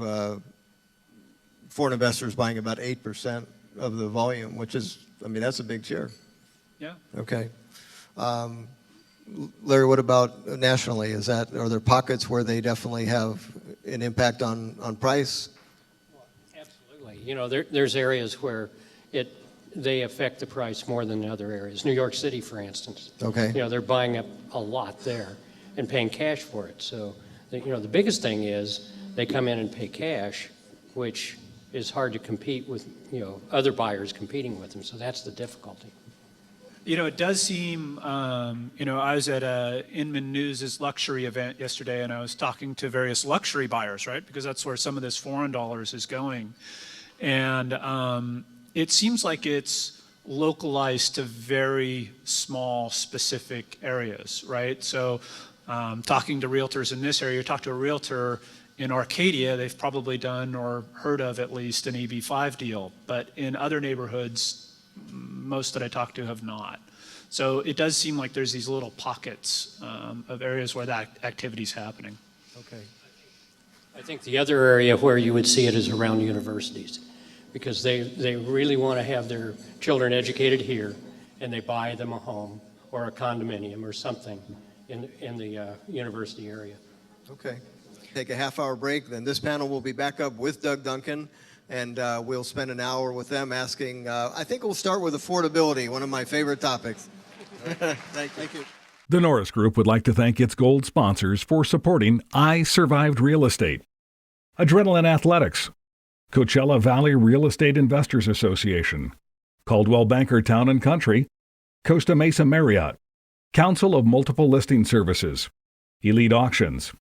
foreign investors buying about 8% of the volume, which is, that's a big share. Yeah. Okay. Larry, what about nationally? Are there pockets where they definitely have an impact on price? Well, absolutely. You know, there's areas where they affect the price more than other areas. New York City, for instance. Okay. You know, they're buying up a lot there and paying cash for it. So, you know, the biggest thing is they come in and pay cash, which is hard to compete with, you know, other buyers competing with them. So that's the difficulty. You know, it does seem, you know, I was at Inman News' luxury event yesterday, and I was talking to various luxury buyers, right? Because that's where some of this foreign dollars is going. And it seems like it's localized to very small, specific areas, right? So talking to realtors in this area, you talk to a realtor in Arcadia, they've probably done or heard of at least an AB5 deal. But in other neighborhoods, most that I talk to have not. So it does seem like there's these little pockets of areas where that activity is happening. Okay. I think the other area where you would see it is around universities, because they really want to have their children educated here, and they buy them a home or a condominium or something in the university area. Okay. Take a half-hour break, then this panel will be back up with Doug Duncan, and we'll spend an hour with them asking, I think we'll start with affordability, one of my favorite topics. Thank you. The Norris Group would like to thank its gold sponsors for supporting I Survived Real Estate, Adrenaline Athletics, Coachella Valley Real Estate Investors Association, Caldwell Banker Town and Country, Costa Mesa Marriott, Council of Multiple Listing Services, Elite Auctions,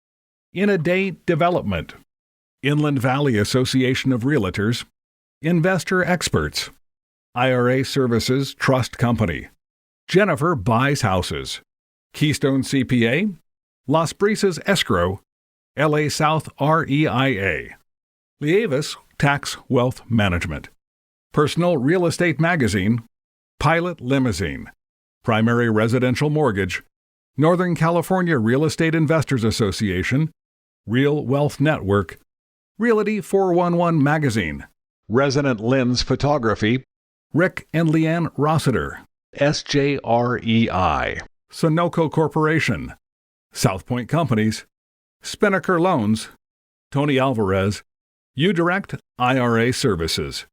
In a Day Development, Inland Valley Association of Realtors, Investor Experts, IRA Services Trust Company, Jennifer Buys Houses, Keystone CPA, Las Brisas Escrow, LA South REIA, Lievis Tax Wealth Management, Personal Real Estate Magazine, Pilot Limousine, Primary Residential Mortgage, Northern California Real Estate Investors Association, Real Wealth Network, Realty 411 Magazine, Resident Lens Photography, Rick and Leanne Rossiter, SJREI, Sunoco Corporation, South Point Companies, Spinnaker Loans, Tony Alvarez, UDirect IRA Services.